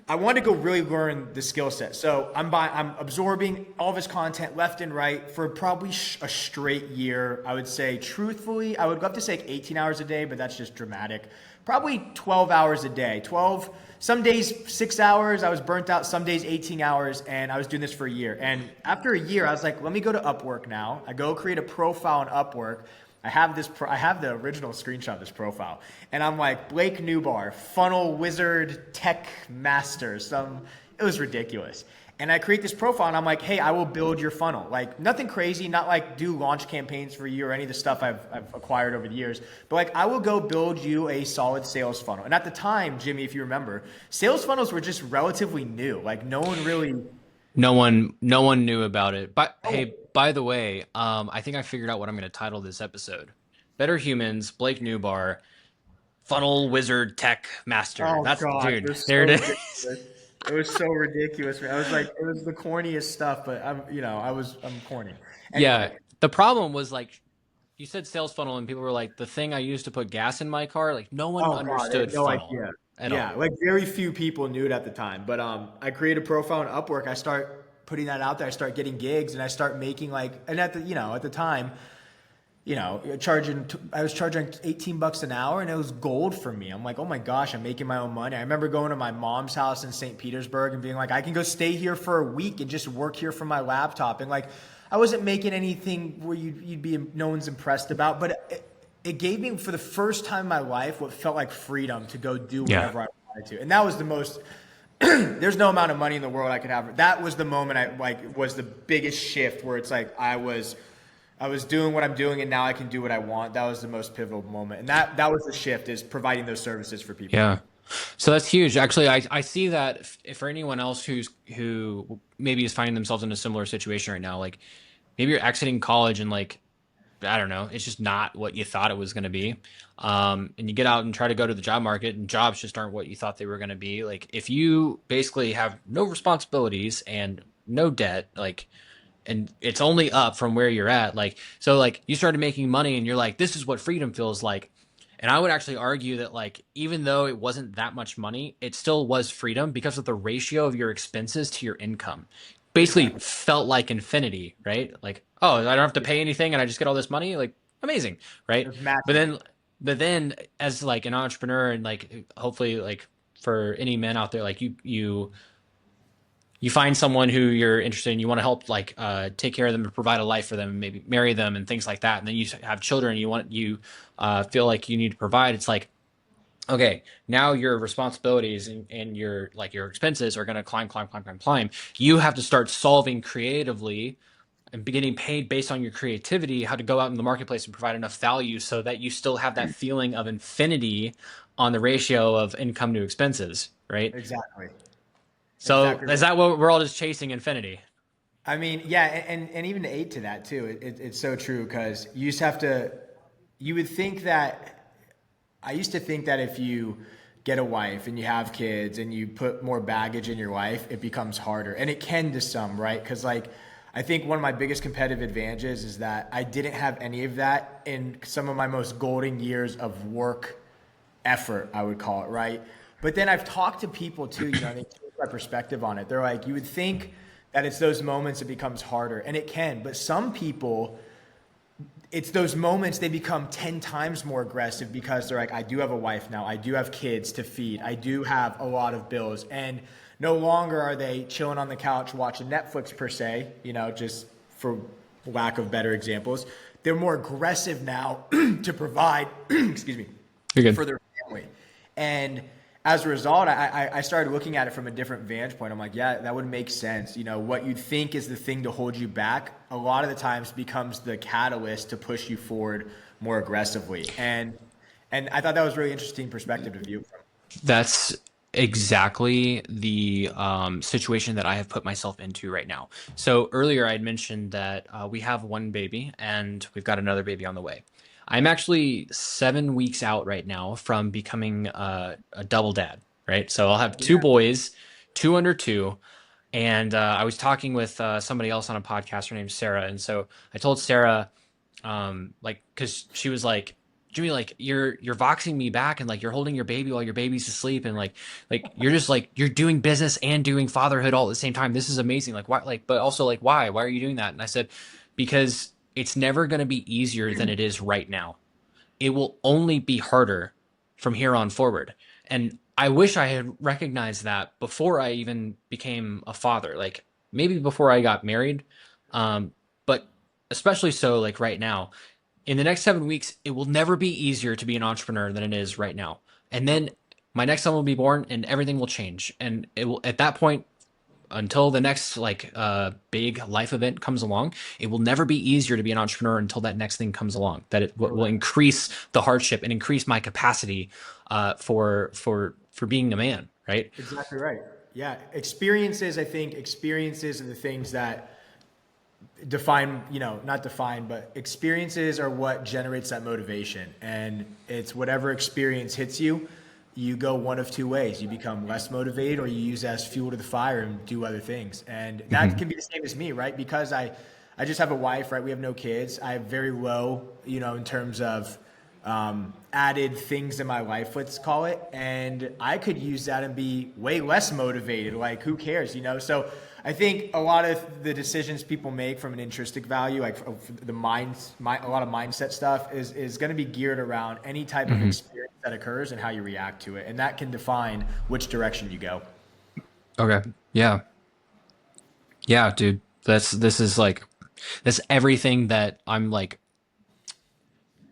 Speaker 2: I wanted to go really learn the skill set. So I'm absorbing all of his content left and right for probably a straight year. I would say, truthfully, I would love to say like 18 hours a day, but that's just dramatic. Probably 12 hours a day. 12, some days 6 hours. I was burnt out. Some days 18 hours, and I was doing this for a year. And after a year, I was like, let me go to Upwork now. I go create a profile on Upwork. I have the original screenshot of this profile, and I'm like Blake Nubar, funnel wizard, tech master. It was ridiculous. And I create this profile, and I'm like, hey, I will build your funnel. Like nothing crazy, not like do launch campaigns for you or any of the stuff I've acquired over the years, but like I will go build you a solid sales funnel. And at the time, Jimmy, if you remember, sales funnels were just relatively new. Like no one really.
Speaker 1: No one knew about it. But
Speaker 2: Oh,
Speaker 1: hey, by the way, I think I figured out what I'm going to title this episode. Better Humans, Blake Newbar, Funnel Wizard Tech Master.
Speaker 2: oh
Speaker 1: That's
Speaker 2: gosh, it
Speaker 1: dude.
Speaker 2: was
Speaker 1: There
Speaker 2: so
Speaker 1: it is.
Speaker 2: ridiculous. It was so ridiculous, man. I was like, it was the corniest stuff, but I'm corny.
Speaker 1: Yeah.
Speaker 2: Anyway,
Speaker 1: The problem was like you said sales funnel and people were like the thing I used to put gas in my car. Like no one
Speaker 2: oh god, I
Speaker 1: understood
Speaker 2: had no
Speaker 1: funnel
Speaker 2: idea.
Speaker 1: at
Speaker 2: Yeah,
Speaker 1: all.
Speaker 2: like very few people knew it at the time. But I create a profile on Upwork. I start putting that out there. I start getting gigs, and I start making like, and at the time, I was charging $18 an hour, and it was gold for me. I'm like, oh my gosh, I'm making my own money. I remember going to my mom's house in St. Petersburg and being like, I can go stay here for a week and just work here from my laptop. And like, I wasn't making anything where you'd be no one's impressed about, but it gave me for the first time in my life what felt like freedom to go do
Speaker 1: Yeah.
Speaker 2: whatever I wanted to. And that was the most. There's no amount of money in the world I could have. That was the moment I like was the biggest shift where it's like I was doing what I'm doing, and now I can do what I want. That was the most pivotal moment, and that was the shift, is providing those services for people.
Speaker 1: Yeah. So that's huge. Actually, I see that if for anyone else who maybe is finding themselves in a similar situation right now, like maybe you're exiting college and like I don't know, it's just not what you thought it was going to be. And you get out and try to go to the job market and jobs just aren't what you thought they were going to be. Like if you basically have no responsibilities and no debt, like, and it's only up from where you're at, like, so like you started making money and you're like, this is what freedom feels like. And I would actually argue that like, even though it wasn't that much money, it still was freedom because of the ratio of your expenses to your income. Basically
Speaker 2: Exactly.
Speaker 1: felt like infinity, right? Like, oh, I don't have to
Speaker 2: Yeah.
Speaker 1: pay anything and I just get all this money. Like, amazing,
Speaker 2: It
Speaker 1: right?
Speaker 2: was
Speaker 1: But
Speaker 2: magical.
Speaker 1: then, but then as like an entrepreneur and like hopefully like for any men out there, like you find someone who you're interested in, you want to help like take care of them and provide a life for them, and maybe marry them and things like that. And then you have children, you feel like you need to provide. It's like okay, now your responsibilities and your like your expenses are going to climb, climb, climb, climb, climb. You have to start solving creatively and getting paid based on your creativity, how to go out in the marketplace and provide enough value so that you still have that feeling of infinity on the ratio of income to expenses, right?
Speaker 2: Exactly.
Speaker 1: So
Speaker 2: Exactly
Speaker 1: is
Speaker 2: right.
Speaker 1: that what we're all just chasing infinity?
Speaker 2: I mean, yeah, and even to aid to that too. It's so true because you just have to. You would think that I used to think that if you get a wife and you have kids and you put more baggage in your life, it becomes harder. And it can to some, right? Because, like, I think one of my biggest competitive advantages is that I didn't have any of that in some of my most golden years of work effort, I would call it, right? But then I've talked to people too, they change my perspective on it. They're like, you would think that it's those moments it becomes harder, and it can. But some people, it's those moments they become 10 times more aggressive because they're like, I do have a wife now, I do have kids to feed, I do have a lot of bills, and no longer are they chilling on the couch watching Netflix per se, just for lack of better examples. They're more aggressive now to provide excuse me,
Speaker 1: You're good.
Speaker 2: for their family. And as a result, I started looking at it from a different vantage point. I'm like, yeah, that would make sense. What you think is the thing to hold you back, a lot of the times becomes the catalyst to push you forward more aggressively. And I thought that was a really interesting perspective to view from.
Speaker 1: That's exactly the situation that I have put myself into right now. So earlier I had mentioned that we have one baby and we've got another baby on the way. I'm actually 7 weeks out right now from becoming a double dad, right? So I'll have two
Speaker 2: Yeah.
Speaker 1: boys, two under two. And I was talking with somebody else on a podcast. Her name's Sarah. And so I told Sarah, like because she was like Jimmy, like you're voxing me back and like you're holding your baby while your baby's asleep and like you're just like you're doing business and doing fatherhood all at the same time. This is amazing. Like why, like, but also like why are you doing that? And I said because it's never going to be easier than it is right now. It will only be harder from here on forward. And I wish I had recognized that before I even became a father, like maybe before I got married, but especially so like right now. in the next 7 weeks, it will never be easier to be an entrepreneur than it is right now. And then my next son will be born and everything will change. And it will, at that point, until the next big life event comes along, it will never be easier to be an entrepreneur until that next thing comes along. That it will
Speaker 2: Correct.
Speaker 1: increase the hardship and increase my capacity for being a man, right?
Speaker 2: Exactly right. Yeah. Experiences, I think experiences are the things that define, not define, but experiences are what generates that motivation. And it's whatever experience hits you, you go one of two ways. You become less motivated or you use that as fuel to the fire and do other things. And that
Speaker 1: Mm-hmm.
Speaker 2: can be the same as me, right? Because I just have a wife, right? We have no kids. I have very low, in terms of added things in my life, let's call it. And I could use that and be way less motivated. Like, who cares, So I think a lot of the decisions people make from an intrinsic value, like a lot of mindset stuff, is going to be geared around any type of
Speaker 1: Mm-hmm.
Speaker 2: experience that occurs and how you react to it, and that can define which direction you go.
Speaker 1: Okay. Yeah. Yeah, dude. This is like that's everything that I'm like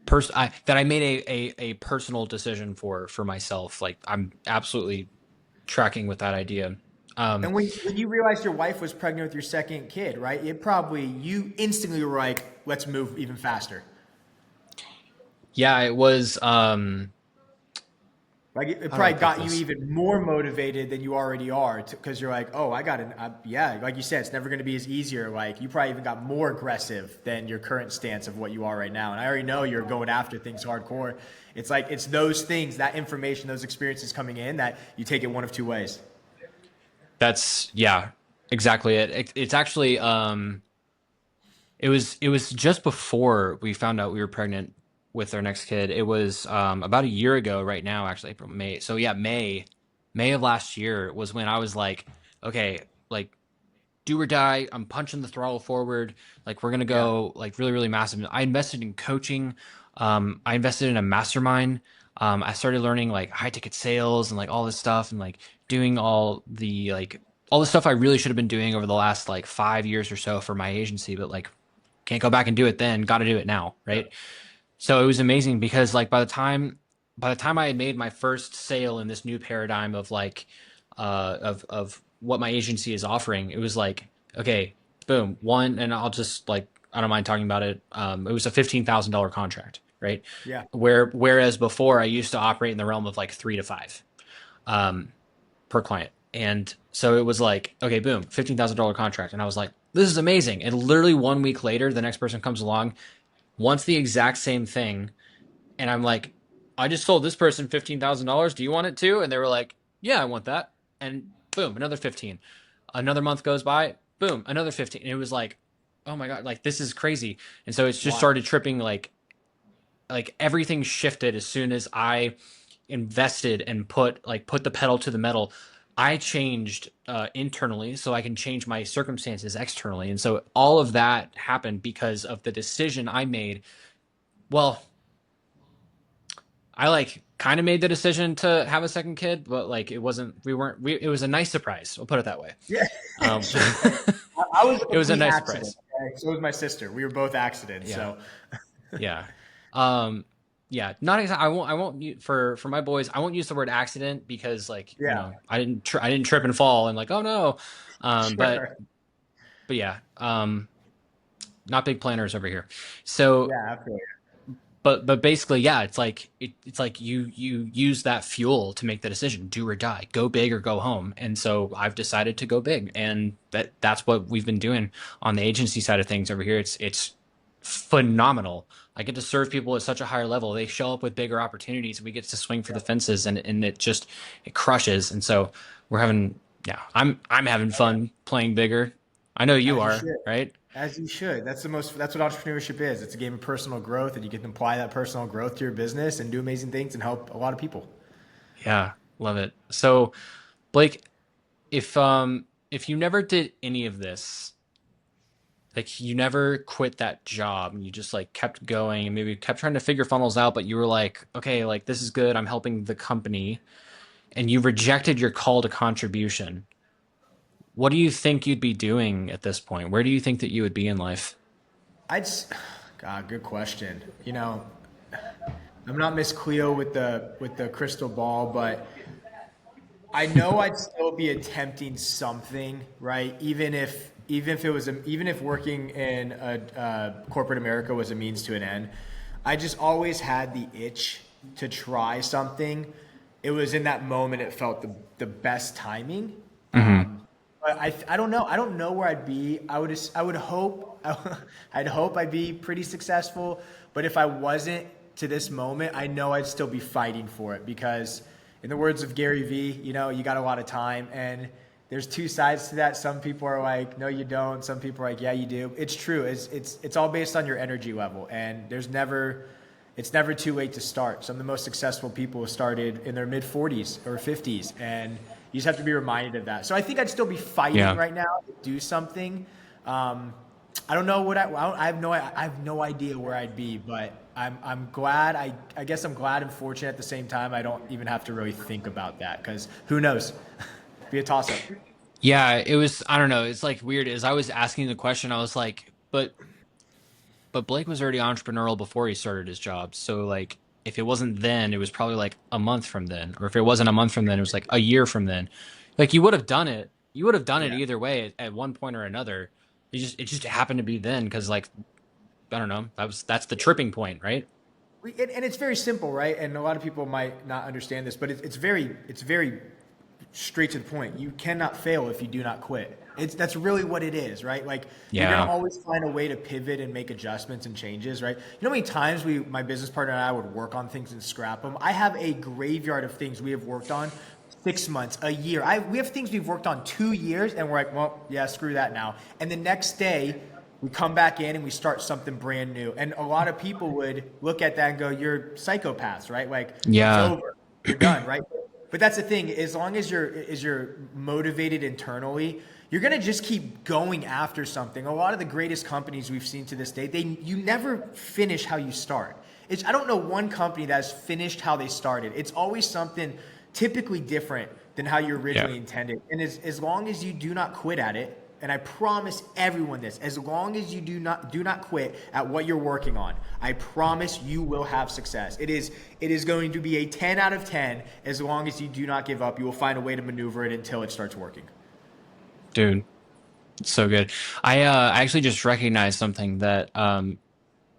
Speaker 1: that I made a personal decision for myself. Like I'm absolutely tracking with that idea. Um,
Speaker 2: And when you realized your wife was pregnant with your second kid, right? You instantly were like, let's move even faster.
Speaker 1: yeah, it was.
Speaker 2: Like it
Speaker 1: How do I
Speaker 2: probably
Speaker 1: put
Speaker 2: got you
Speaker 1: this?
Speaker 2: even more motivated than you already are because you're like, oh, yeah, like you said, it's never going to be as easier. Like you probably even got more aggressive than your current stance of what you are right now. And I already know you're going after things hardcore. It's like, it's those things, that information, those experiences coming in that you take it one of two ways.
Speaker 1: That's yeah, exactly it's actually it was just before we found out we were pregnant with our next kid. It was about a year ago right now, actually April, May. So yeah, May of last year was when I was like, okay, like do or die. I'm punching the throttle forward. Like we're gonna
Speaker 2: Yeah.
Speaker 1: go like really, really massive. I invested in coaching. I invested in a mastermind. I started learning like high ticket sales and like all this stuff and like doing all the stuff I really should have been doing over the last like 5 years or so for my agency, but like can't go back and do it then. Got to do it now, right? So it was amazing because like by the time I had made my first sale in this new paradigm of like of what my agency is offering, it was like okay, boom, one, and I'll just like I don't mind talking about it. It was a $15,000 contract, right?
Speaker 2: Yeah.
Speaker 1: Whereas before I used to operate in the realm of like 3 to 5 per client, and so it was like okay, boom, $15,000 contract, and I was like this is amazing. And literally 1 week later, the next person comes along, wants the exact same thing, and I'm like, I just sold this person $15,000. Do you want it too? And they were like, yeah, I want that. And boom, another 15. Another month goes by, boom, another 15. And it was like, oh my god, like this is crazy. And so it's just
Speaker 2: Wild.
Speaker 1: started tripping like everything shifted as soon as I invested and put the pedal to the metal. I changed internally so I can change my circumstances externally. And so all of that happened because of the decision I made. Well, I like kind of made the decision to have a second kid, but like it wasn't, it was a nice surprise. We'll put it that way.
Speaker 2: Yeah.
Speaker 1: Um,
Speaker 2: Sure. I was a
Speaker 1: it was a
Speaker 2: complete
Speaker 1: nice
Speaker 2: accident.
Speaker 1: surprise.
Speaker 2: Okay? So was my sister. We were both accidents.
Speaker 1: Yeah.
Speaker 2: So
Speaker 1: Yeah. Um, yeah. Not exactly. I won't for my boys. I won't use the word accident because like,
Speaker 2: yeah,
Speaker 1: I didn't trip and fall and like, oh no. Um, but,
Speaker 2: sure.
Speaker 1: but yeah, not big planners over here. So
Speaker 2: Yeah, absolutely.
Speaker 1: but basically yeah it's like you use that fuel to make the decision do or die, go big or go home. And so I've decided to go big, and that's what we've been doing on the agency side of things over here. It's phenomenal. I get to serve people at such a higher level. They show up with bigger opportunities. We get to swing for the fences, and it crushes. And so we're having yeah I'm having fun playing bigger. I know you
Speaker 2: As you
Speaker 1: are,
Speaker 2: should.
Speaker 1: right?
Speaker 2: As you should. That's what entrepreneurship is. It's a game of personal growth, and you can apply that personal growth to your business and do amazing things and help a lot of people.
Speaker 1: Yeah, love it. So Blake, if you never did any of this, like you never quit that job and you just like kept going and maybe kept trying to figure funnels out, but you were like, okay, like this is good, I'm helping the company, and you rejected your call to contribution, what do you think you'd be doing at this point? Where do you think that you would be in life?
Speaker 2: I'd, s- Good question. I'm not Miss Cleo with the crystal ball, but I know I'd still be attempting something, right? Even if working in corporate America was a means to an end, I just always had the itch to try something. It was in that moment it felt the best timing.
Speaker 1: Mm-hmm.
Speaker 2: But I don't know. I don't know where I'd be. I would hope I'd hope I'd be pretty successful. But if I wasn't to this moment, I know I'd still be fighting for it because, in the words of Gary Vee, you got a lot of time, and there's two sides to that. Some people are like, no, you don't. Some people are like, yeah, you do. It's true. It's all based on your energy level, and it's never too late to start. Some of the most successful people started in their mid 40s or 50s, and you just have to be reminded of that. So I think I'd still be fighting right now to do something. I don't know what I have no idea where I'd be, but I'm glad. I guess I'm glad and fortunate at the same time. I don't even have to really think about that because who knows? Be a toss up.
Speaker 1: Yeah, it was, I don't know. It's like weird. As I was asking the question, I was like, but Blake was already entrepreneurial before he started his job. So like if it wasn't then, it was probably like a month from then. Or if it wasn't a month from then, it was like a year from then. Like you would have done it. You would have done it
Speaker 2: Yeah.
Speaker 1: either way at one point or another. It just happened to be then because like I don't know. That's the tripping point, right?
Speaker 2: And it's very simple, right? And a lot of people might not understand this, but it's very straight to the point. You cannot fail if you do not quit. That's really what it is, right? Like you're gonna
Speaker 1: Yeah.
Speaker 2: always find a way to pivot and make adjustments and changes, right? You know how many times my business partner and I would work on things and scrap them. I have a graveyard of things we have worked on 6 months, a year. We have things we've worked on 2 years, and we're like, well, yeah, screw that now. And the next day, we come back in and we start something brand new. And a lot of people would look at that and go, "You're psychopaths, right? Like it's
Speaker 1: Yeah.
Speaker 2: over, you're done, right?" But that's the thing. As long as you're motivated internally, you're gonna just keep going after something. A lot of the greatest companies we've seen to this day, you never finish how you start. I don't know one company that's finished how they started. It's always something typically different than how you
Speaker 1: Yeah.
Speaker 2: originally intended. And as long as you do not quit at it, and I promise everyone this, as long as you do not quit at what you're working on, I promise you will have success. It is going to be a 10 out of 10 as long as you do not give up. You will find a way to maneuver it until it starts working.
Speaker 1: Dude, it's so good. I actually just recognized something that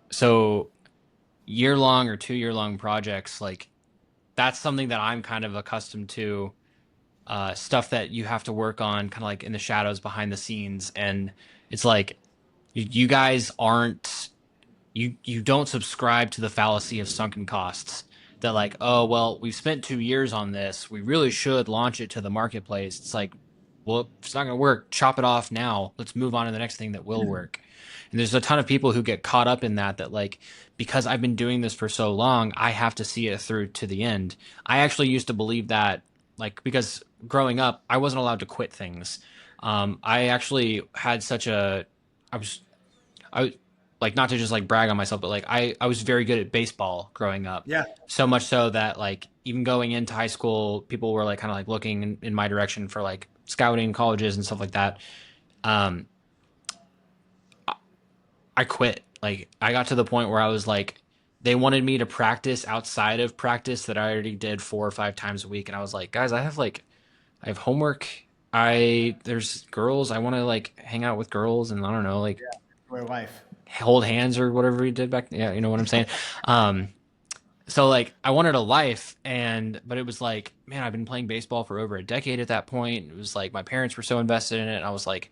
Speaker 1: so year long or 2 year long projects, like that's something that I'm kind of accustomed to. Stuff that you have to work on kind of like in the shadows behind the scenes. And it's like you guys aren't you don't subscribe to the fallacy of sunken costs. That like, oh well, we've spent 2 years on this. We really should launch it to the marketplace. It's like, well, if it's not gonna work, chop it off now. Let's move on to the next thing that will work. And there's a ton of people who get caught up in that like because I've been doing this for so long, I have to see it through to the end. I actually used to believe that like because growing up, I wasn't allowed to quit things. I actually had such a I was I like not to just like brag on myself, but like I was very good at baseball growing up.
Speaker 2: Yeah.
Speaker 1: So much so that like even going into high school, people were like kind of like looking in my direction for like scouting colleges and stuff like that. Um, I quit. Like I got to the point where I was like, they wanted me to practice outside of practice that I already did 4 or 5 times a week, and I was like, guys, I have homework. There's girls. I want to like hang out with girls, and I don't know, like
Speaker 2: Enjoy life.
Speaker 1: hold hands or whatever we did back. Yeah, you know what I'm saying. Um, so like I wanted a life, but it was like, man, I've been playing baseball for over a decade at that point. It was like my parents were so invested in it, and I was like,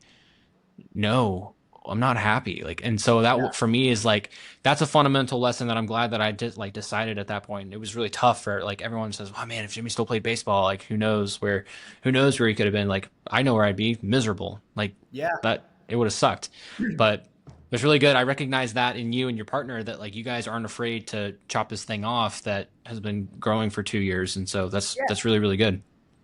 Speaker 1: no, I'm not happy. Like, and so
Speaker 2: Yeah.
Speaker 1: that for me is like that's a fundamental lesson that I'm glad that I did like decided at that point. It was really tough for like everyone says, oh man, if Jimmy still played baseball, like who knows where he could have been. Like I know where I'd be, miserable. Like
Speaker 2: Yeah.
Speaker 1: that it would have sucked. But it was really good. I recognize that in you and your partner that like you guys aren't afraid to chop this thing off that has been growing for 2 years, and so
Speaker 2: Yeah.
Speaker 1: that's really really good.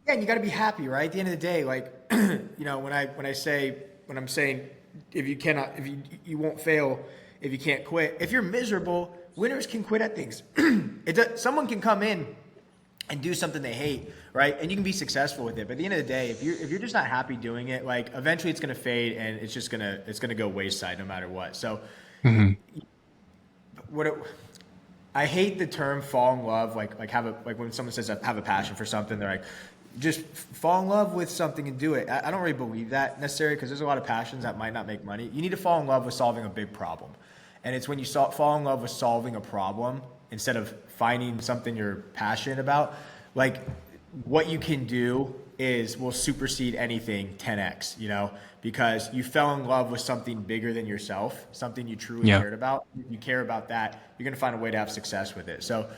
Speaker 2: Yeah, and you got to be happy, right? At the end of the day, like when I'm saying if you won't fail if you can't quit. If you're miserable, winners can quit at things. Someone can come in and do something they hate, right? And you can be successful with it. But at the end of the day, if you're just not happy doing it, like eventually it's gonna fade and it's gonna go wayside no matter what. So
Speaker 1: Hmm.
Speaker 2: I hate the term fall in love, like have a like when someone says have a passion for something, they're like, just fall in love with something and do it. I don't really believe that necessarily because there's a lot of passions that might not make money. You need to fall in love with solving a big problem, and it's when you fall in love with solving a problem instead of finding something you're passionate about. Like what you can do is will supersede anything 10x, because you fell in love with something bigger than yourself, something you truly
Speaker 1: Yeah.
Speaker 2: cared about. If you care about that, you're going to find a way to have success with it. So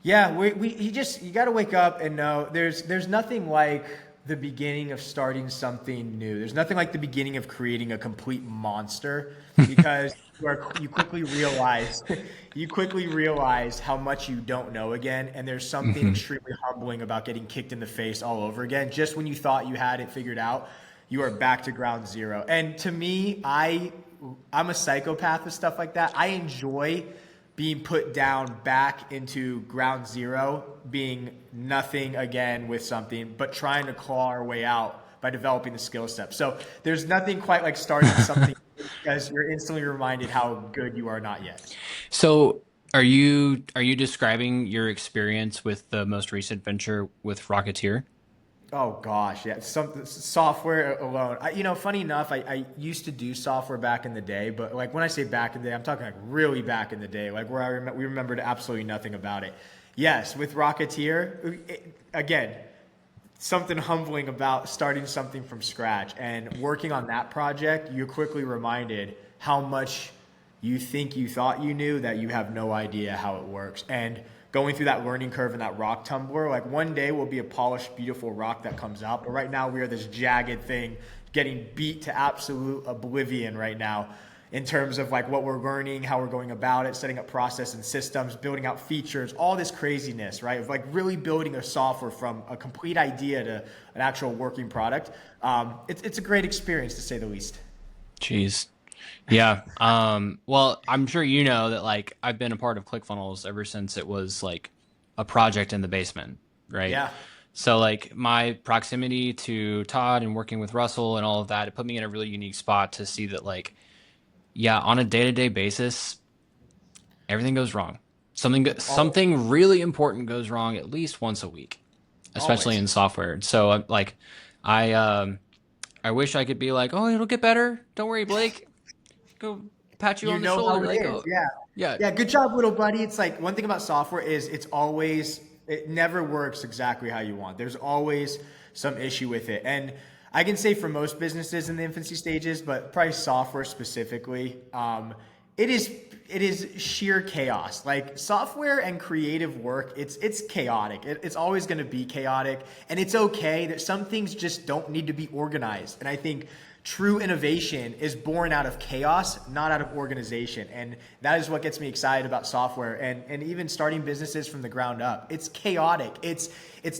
Speaker 2: yeah, you got to wake up and know there's nothing like the beginning of starting something new. There's nothing like the beginning of creating a complete monster because you quickly realize you quickly realize how much you don't know again, and there's something
Speaker 1: Hmm.
Speaker 2: extremely humbling about getting kicked in the face all over again. Just when you thought you had it figured out, you are back to ground zero. And to me, I'm a psychopath with stuff like that. I enjoy being put down back into ground zero, being nothing again with something, but trying to claw our way out by developing the skill set. So there's nothing quite like starting something because you're instantly reminded how good you are not yet.
Speaker 1: So are you describing your experience with the most recent venture with Rocketeer?
Speaker 2: Oh gosh, yeah. Some software alone. Funny enough, I used to do software back in the day, but like when I say back in the day, I'm talking like really back in the day, like where we remembered absolutely nothing about it. Yes, with Rocketeer, again, something humbling about starting something from scratch and working on that project. You're quickly reminded how much you think you thought you knew that you have no idea how it works. And going through that learning curve and that rock tumbler, like one day will be a polished, beautiful rock that comes out. But right now we are this jagged thing getting beat to absolute oblivion right now in terms of like what we're learning, how we're going about it, setting up process and systems, building out features, all this craziness, right? Of like really building a software from a complete idea to an actual working product. It's a great experience to say the least.
Speaker 1: Jeez. Yeah. Well, I'm sure you know that like I've been a part of ClickFunnels ever since it was like a project in the basement, right?
Speaker 2: Yeah.
Speaker 1: So like my proximity to Todd and working with Russell and all of that, it put me in a really unique spot to see that like, yeah, on a day-to-day basis, everything goes wrong.
Speaker 2: Always.
Speaker 1: Something really important goes wrong at least once a week, especially
Speaker 2: Always.
Speaker 1: in software. So like I um I wish I could be like, "Oh, it'll get better. Don't worry, Blake. Go pat you
Speaker 2: You
Speaker 1: on the
Speaker 2: know how
Speaker 1: shoulder."
Speaker 2: it
Speaker 1: Like,
Speaker 2: is.
Speaker 1: "Oh,
Speaker 2: Yeah.
Speaker 1: yeah."
Speaker 2: Yeah. Good job, little buddy. It's like one thing about software is it never works exactly how you want. There's always some issue with it. And I can say for most businesses in the infancy stages, but probably software specifically, it is it is sheer chaos. Like software and creative work, it's chaotic. It's always going to be chaotic, and it's okay that some things just don't need to be organized. And I think true innovation is born out of chaos, not out of organization. And that is what gets me excited about software and even starting businesses from the ground up. It's chaotic. It's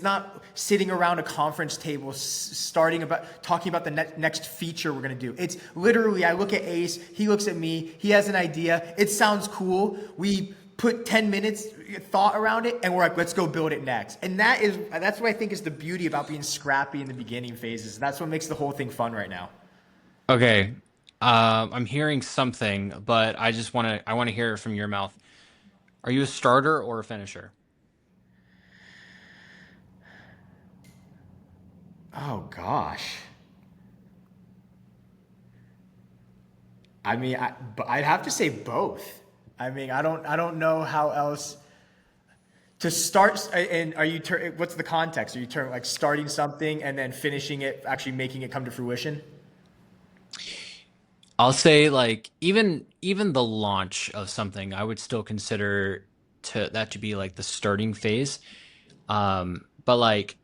Speaker 2: not sitting around a conference table talking about the next feature we're going to do. It's literally, I look at Ace, he looks at me, he has an idea, it sounds cool. We put 10 minutes thought around it and we're like, let's go build it next. And that's what I think is the beauty about being scrappy in the beginning phases. That's what makes the whole thing fun right now.
Speaker 1: Okay. I'm hearing something, but I want to hear it from your mouth. Are you a starter or a finisher?
Speaker 2: Oh gosh. I mean, I'd have to say both. I mean, I don't know how else to start. And what's the context? Are you like starting something and then finishing it, actually making it come to fruition?
Speaker 1: I'll say like even the launch of something, I would still consider to be like the starting phase. But like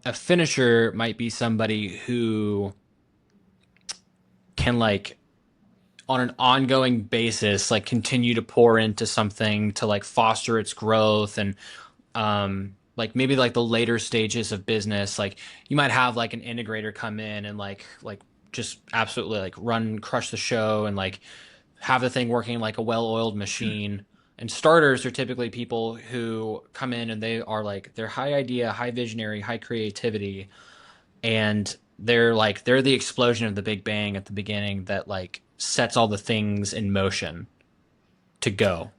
Speaker 1: a finisher might be somebody who can like on an ongoing basis like continue to pour into something to like foster its growth and like maybe like the later stages of business like you might have like an integrator come in and like just absolutely like run crush the show and like have the thing working like a well-oiled machine. And starters are typically people who come in and they are like they're high idea, high visionary, high creativity, and they're the explosion of the big bang at the beginning that like sets all the things in motion to go.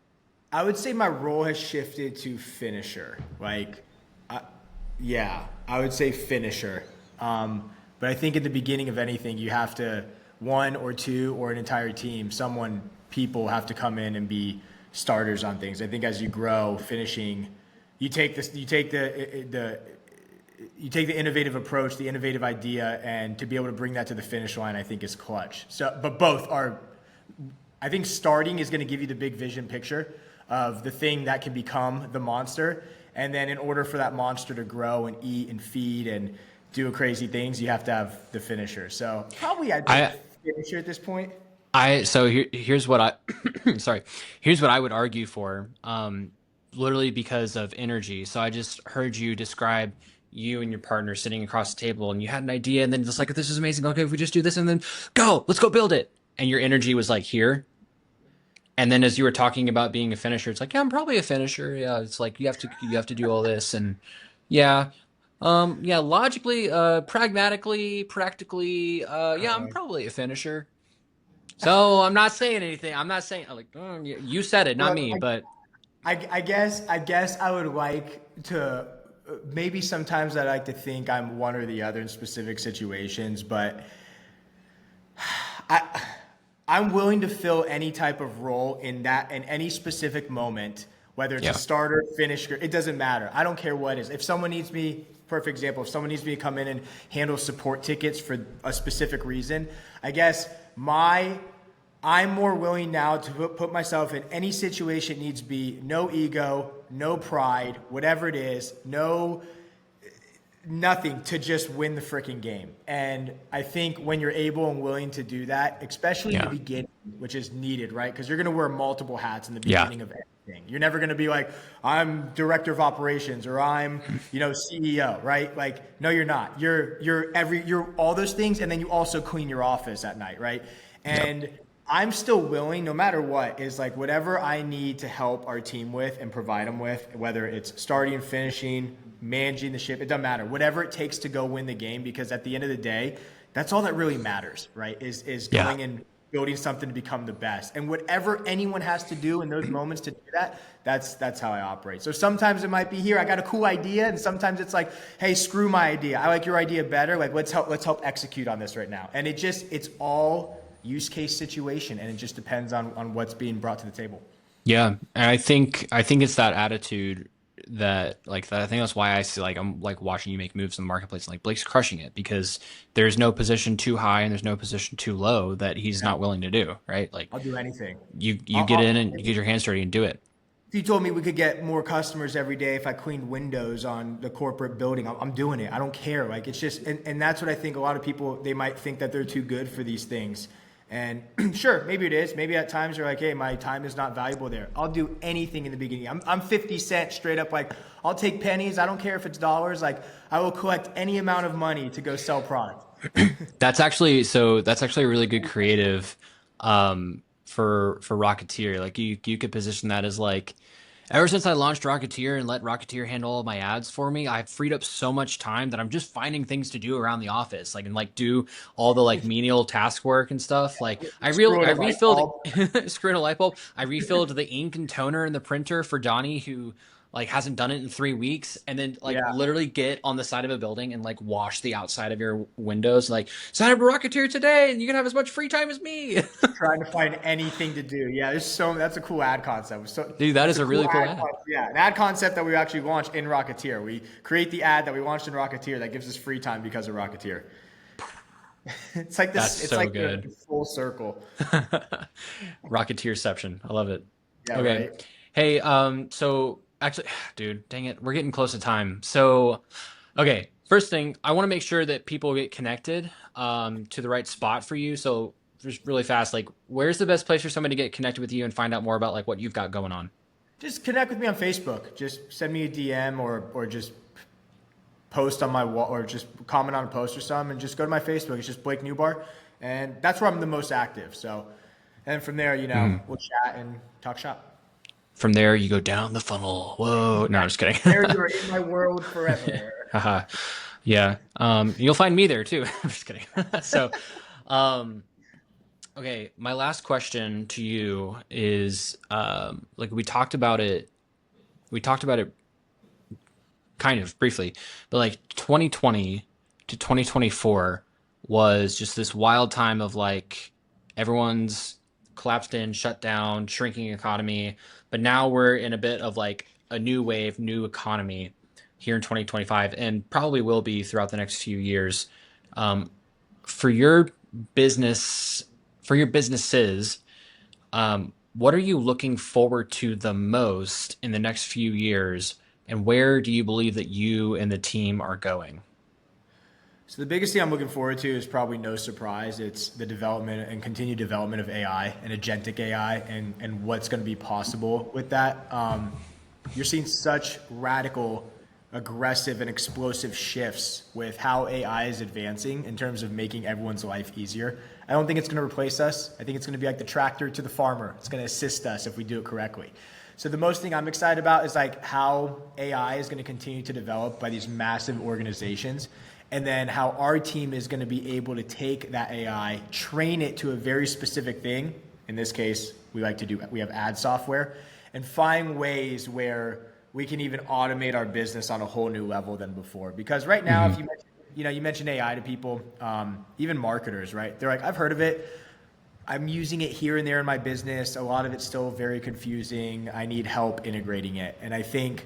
Speaker 2: I would say my role has shifted to finisher. Like, I, yeah, I would say finisher. But I think at the beginning of anything, you have to one or two or an entire team, people have to come in and be starters on things. I think as you grow, finishing, you take this, you take the innovative approach, the innovative idea, and to be able to bring that to the finish line, I think is clutch. So, but both are. I think starting is going to give you the big vision picture of the thing that can become the monster. And then in order for that monster to grow and eat and feed and do crazy things, you have to have the finisher. So probably I'd say finisher at this point.
Speaker 1: Here's what I sorry. Here's what I would argue for. Literally because of energy. So I just heard you describe you and your partner sitting across the table and you had an idea and then just like, this is amazing. Okay, if we just do this and then let's go build it. And your energy was like here. And then as you were talking about being a finisher, it's like, yeah, I'm probably a finisher. Yeah, it's like you have to do all this and yeah. Yeah, logically, pragmatically, practically, yeah, I'm probably a finisher. So I'm not saying anything. I'm not saying like you said it, not
Speaker 2: Look,
Speaker 1: me, but
Speaker 2: I guess I would like to maybe sometimes I like to think I'm one or the other in specific situations, but I I'm willing to fill any type of role in any specific moment, whether it's a
Speaker 1: yeah,
Speaker 2: starter, finisher, it doesn't matter. I don't care what it is. If someone needs me, perfect example, if someone needs me to come in and handle support tickets for a specific reason, I guess I'm more willing now to put myself in any situation it needs to be, no ego, no pride, whatever it is, nothing to just win the freaking game. And I think when you're able and willing to do that, especially in the
Speaker 1: yeah,
Speaker 2: beginning, which is needed, right? Because you're going to wear multiple hats in the
Speaker 1: yeah,
Speaker 2: beginning of anything. You're never going to be like, I'm director of operations or I'm, CEO, right? Like, no, you're not. You're all those things. And then you also clean your office at night, right?
Speaker 1: yep,
Speaker 2: And I'm still willing, no matter what, is like whatever I need to help our team with and provide them with, whether it's starting, finishing, managing the ship, it doesn't matter. Whatever it takes to go win the game, because at the end of the day, that's all that really matters, right? Is
Speaker 1: yeah,
Speaker 2: going and building something to become the best. And whatever anyone has to do in those moments to do that, that's how I operate. So sometimes it might be here, I got a cool idea, and sometimes it's like, hey, screw my idea. I like your idea better. Like let's help execute on this right now. And it's all use case situation, and it just depends on what's being brought to the table.
Speaker 1: yeah. And I think it's that attitude that I think that's why I see like I'm like watching you make moves in the marketplace. And like Blake's crushing it because there's no position too high and there's no position too low that he's
Speaker 2: Yeah,
Speaker 1: not willing to do. Right? Like
Speaker 2: I'll do anything.
Speaker 1: you get in and you get your hands dirty and do it.
Speaker 2: If you told me we could get more customers every day if I cleaned windows on the corporate building, I'm doing it. I don't care. Like it's just, and that's what I think a lot of people, they might think that they're too good for these things. And sure, maybe it is. Maybe at times you're like, hey, my time is not valuable there. I'll do anything in the beginning. I'm 50 cents straight up. Like I'll take pennies. I don't care if it's dollars. Like I will collect any amount of money to go sell product.
Speaker 1: That's actually a really good creative for Rocketeer. Like you could position that as like ever since I launched Rocketeer and let Rocketeer handle all my ads for me, I've freed up so much time that I'm just finding things to do around the office, like and like do all the like menial task work and stuff. Like I
Speaker 2: Screwing a light
Speaker 1: refilled
Speaker 2: bulb.
Speaker 1: screwing a light bulb. I refilled the ink and toner in the printer for Donnie who like hasn't done it in 3 weeks, and then like
Speaker 2: Yeah.
Speaker 1: literally get on the side of a building and like wash the outside of your windows. Like sign up a Rocketeer today, and you can have as much free time as me.
Speaker 2: Trying to find anything to do. Yeah, that's a cool ad concept. So
Speaker 1: Dude, that
Speaker 2: that's
Speaker 1: is
Speaker 2: a
Speaker 1: a
Speaker 2: cool
Speaker 1: really cool
Speaker 2: ad
Speaker 1: ad.
Speaker 2: concept. Yeah, an ad concept that we actually launched in Rocketeer. We create the ad that we launched in Rocketeer that gives us free time because of Rocketeer. It's like
Speaker 1: That's
Speaker 2: this. It's
Speaker 1: so
Speaker 2: like the
Speaker 1: good.
Speaker 2: full circle.
Speaker 1: Rocketeerception. I love it.
Speaker 2: Yeah.
Speaker 1: Okay.
Speaker 2: Right.
Speaker 1: Hey, so actually, dude, dang it, we're getting close to time. So, okay, first thing, I want to make sure that people get connected to the right spot for you. So, just really fast, like, where's the best place for somebody to get connected with you and find out more about like what you've got going on?
Speaker 2: Just connect with me on Facebook. Just send me a DM or just post on my wall or just comment on a post or something, and just go to my Facebook. It's just Blake Nubar, and that's where I'm the most active. So, and from there,
Speaker 1: Mhm.
Speaker 2: we'll chat and talk shop.
Speaker 1: From there, you go down the funnel. Whoa, no, I'm just kidding.
Speaker 2: There you are in my world forever.
Speaker 1: Haha. Yeah. You'll find me there too. I'm just kidding. So, um, Okay, my last question to you is like we talked about it kind of briefly, but like 2020 to 2024 was just this wild time of like everyone's collapsed in, shut down, shrinking economy. But now we're in a bit of like a new wave, new economy here in 2025, and probably will be throughout the next few years. Um, for your business, for your businesses, what are you looking forward to the most in the next few years, and where do you believe that you and the team are going?
Speaker 2: So the biggest thing I'm looking forward to is probably no surprise. It's the development and continued development of AI and agentic AI and what's going to be possible with that. You're seeing such radical, aggressive, and explosive shifts with how AI is advancing in terms of making everyone's life easier. I don't think it's going to replace us. I think it's going to be like the tractor to the farmer. It's going to assist us if we do it correctly. So the most thing I'm excited about is like how AI is going to continue to develop by these massive organizations, and then how our team is going to be able to take that AI, train it to a very specific thing. In this case, we have ad software, and find ways where we can even automate our business on a whole new level than before. Because right now,
Speaker 1: Hmm.
Speaker 2: if you mention AI to people, even marketers, right? They're like, I've heard of it. I'm using it here and there in my business. A lot of it's still very confusing. I need help integrating it. And I think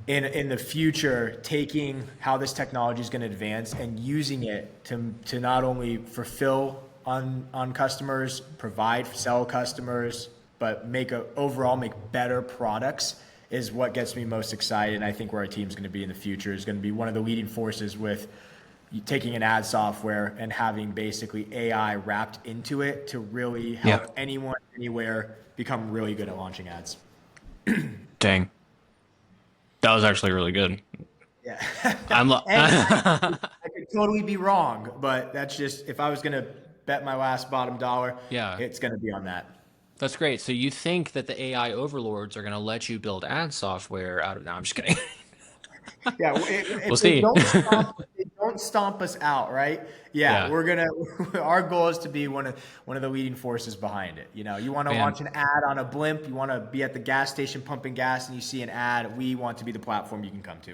Speaker 2: in the future, taking how this technology is going to advance and using it to not only fulfill on customers, provide, sell customers, but overall make better products is what gets me most excited. And I think where our team's going to be in the future is going to be one of the leading forces with taking an ad software and having basically AI wrapped into it to really
Speaker 1: Yeah.
Speaker 2: help anyone anywhere become really good at launching ads.
Speaker 1: Dang. That was actually really good.
Speaker 2: Yeah.
Speaker 1: I'm lo-
Speaker 2: And I could totally be wrong, but that's just, if I was going to bet my last bottom dollar,
Speaker 1: Yeah,
Speaker 2: it's going to be on that.
Speaker 1: that's great. So you think that the AI overlords are going to let you build ad software out of, no, I'm just kidding.
Speaker 2: Yeah,
Speaker 1: We'll
Speaker 2: if
Speaker 1: see.
Speaker 2: they don't stomp us out, right? Yeah,
Speaker 1: Yeah,
Speaker 2: we're gonna. Our goal is to be one of the leading forces behind it. You know, you want to
Speaker 1: man.
Speaker 2: launch an ad on a blimp, you want to be at the gas station pumping gas, and you see an ad. We want to be the platform you can come to.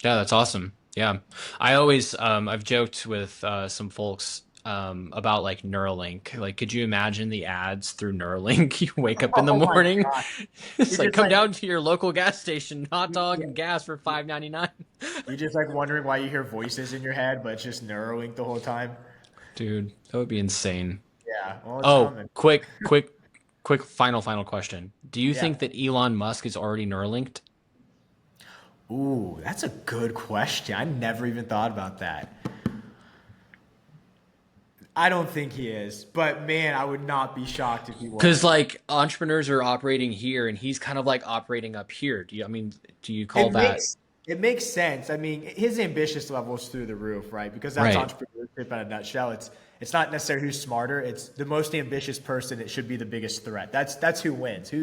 Speaker 1: Yeah, that's awesome. Yeah. I've joked with some folks about like Neuralink. Like, could you imagine the ads through Neuralink? You wake up in the
Speaker 2: Oh my
Speaker 1: morning,
Speaker 2: god,
Speaker 1: it's
Speaker 2: you're
Speaker 1: like
Speaker 2: just
Speaker 1: come
Speaker 2: like
Speaker 1: down to your local gas station, hot dog
Speaker 2: yeah,
Speaker 1: and gas for 5.99.
Speaker 2: you're just like wondering why you hear voices in your head, but it's just Neuralink the whole time.
Speaker 1: Dude, that would be insane.
Speaker 2: Yeah, well, it's
Speaker 1: Oh,
Speaker 2: coming.
Speaker 1: quick final question. Do you
Speaker 2: Yeah.
Speaker 1: think that Elon Musk is already Neuralinked?
Speaker 2: Ooh, that's a good question. I never even thought about that. I don't think he is, but man, I would not be shocked if he
Speaker 1: Because
Speaker 2: was.
Speaker 1: like entrepreneurs are operating here and he's kind of like operating up here. Do you call
Speaker 2: It
Speaker 1: that
Speaker 2: makes it makes sense. I mean, his ambitious level is through the roof, right? Because that's
Speaker 1: right?
Speaker 2: entrepreneurship in a nutshell. It's not necessarily who's smarter. It's the most ambitious person. It should be the biggest threat. That's who wins.
Speaker 1: Hmm.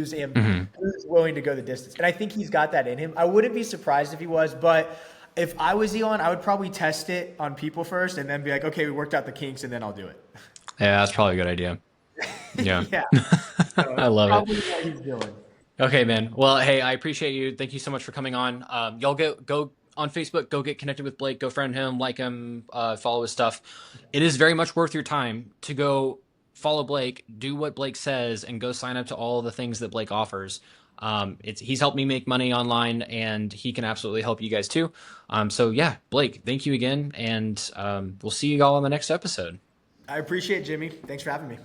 Speaker 2: Who's willing to go the distance. And I think he's got that in him. I wouldn't be surprised if he was, but if I was Elon, I would probably test it on people first and then be like, okay, we worked out the kinks, and then I'll do it.
Speaker 1: Yeah, that's probably a good idea. Yeah.
Speaker 2: Yeah. So
Speaker 1: I
Speaker 2: that's
Speaker 1: love it.
Speaker 2: probably what he's doing.
Speaker 1: Okay, man. Well, hey, I appreciate you. Thank you so much for coming on. Y'all go on Facebook, go get connected with Blake, go friend him, like him, follow his stuff. It is very much worth your time to go follow Blake, do what Blake says, and go sign up to all the things that Blake offers. He's helped me make money online, and he can absolutely help you guys too. So yeah, Blake, thank you again, and we'll see you all on the next episode.
Speaker 2: I appreciate it, Jimmy. Thanks for having me.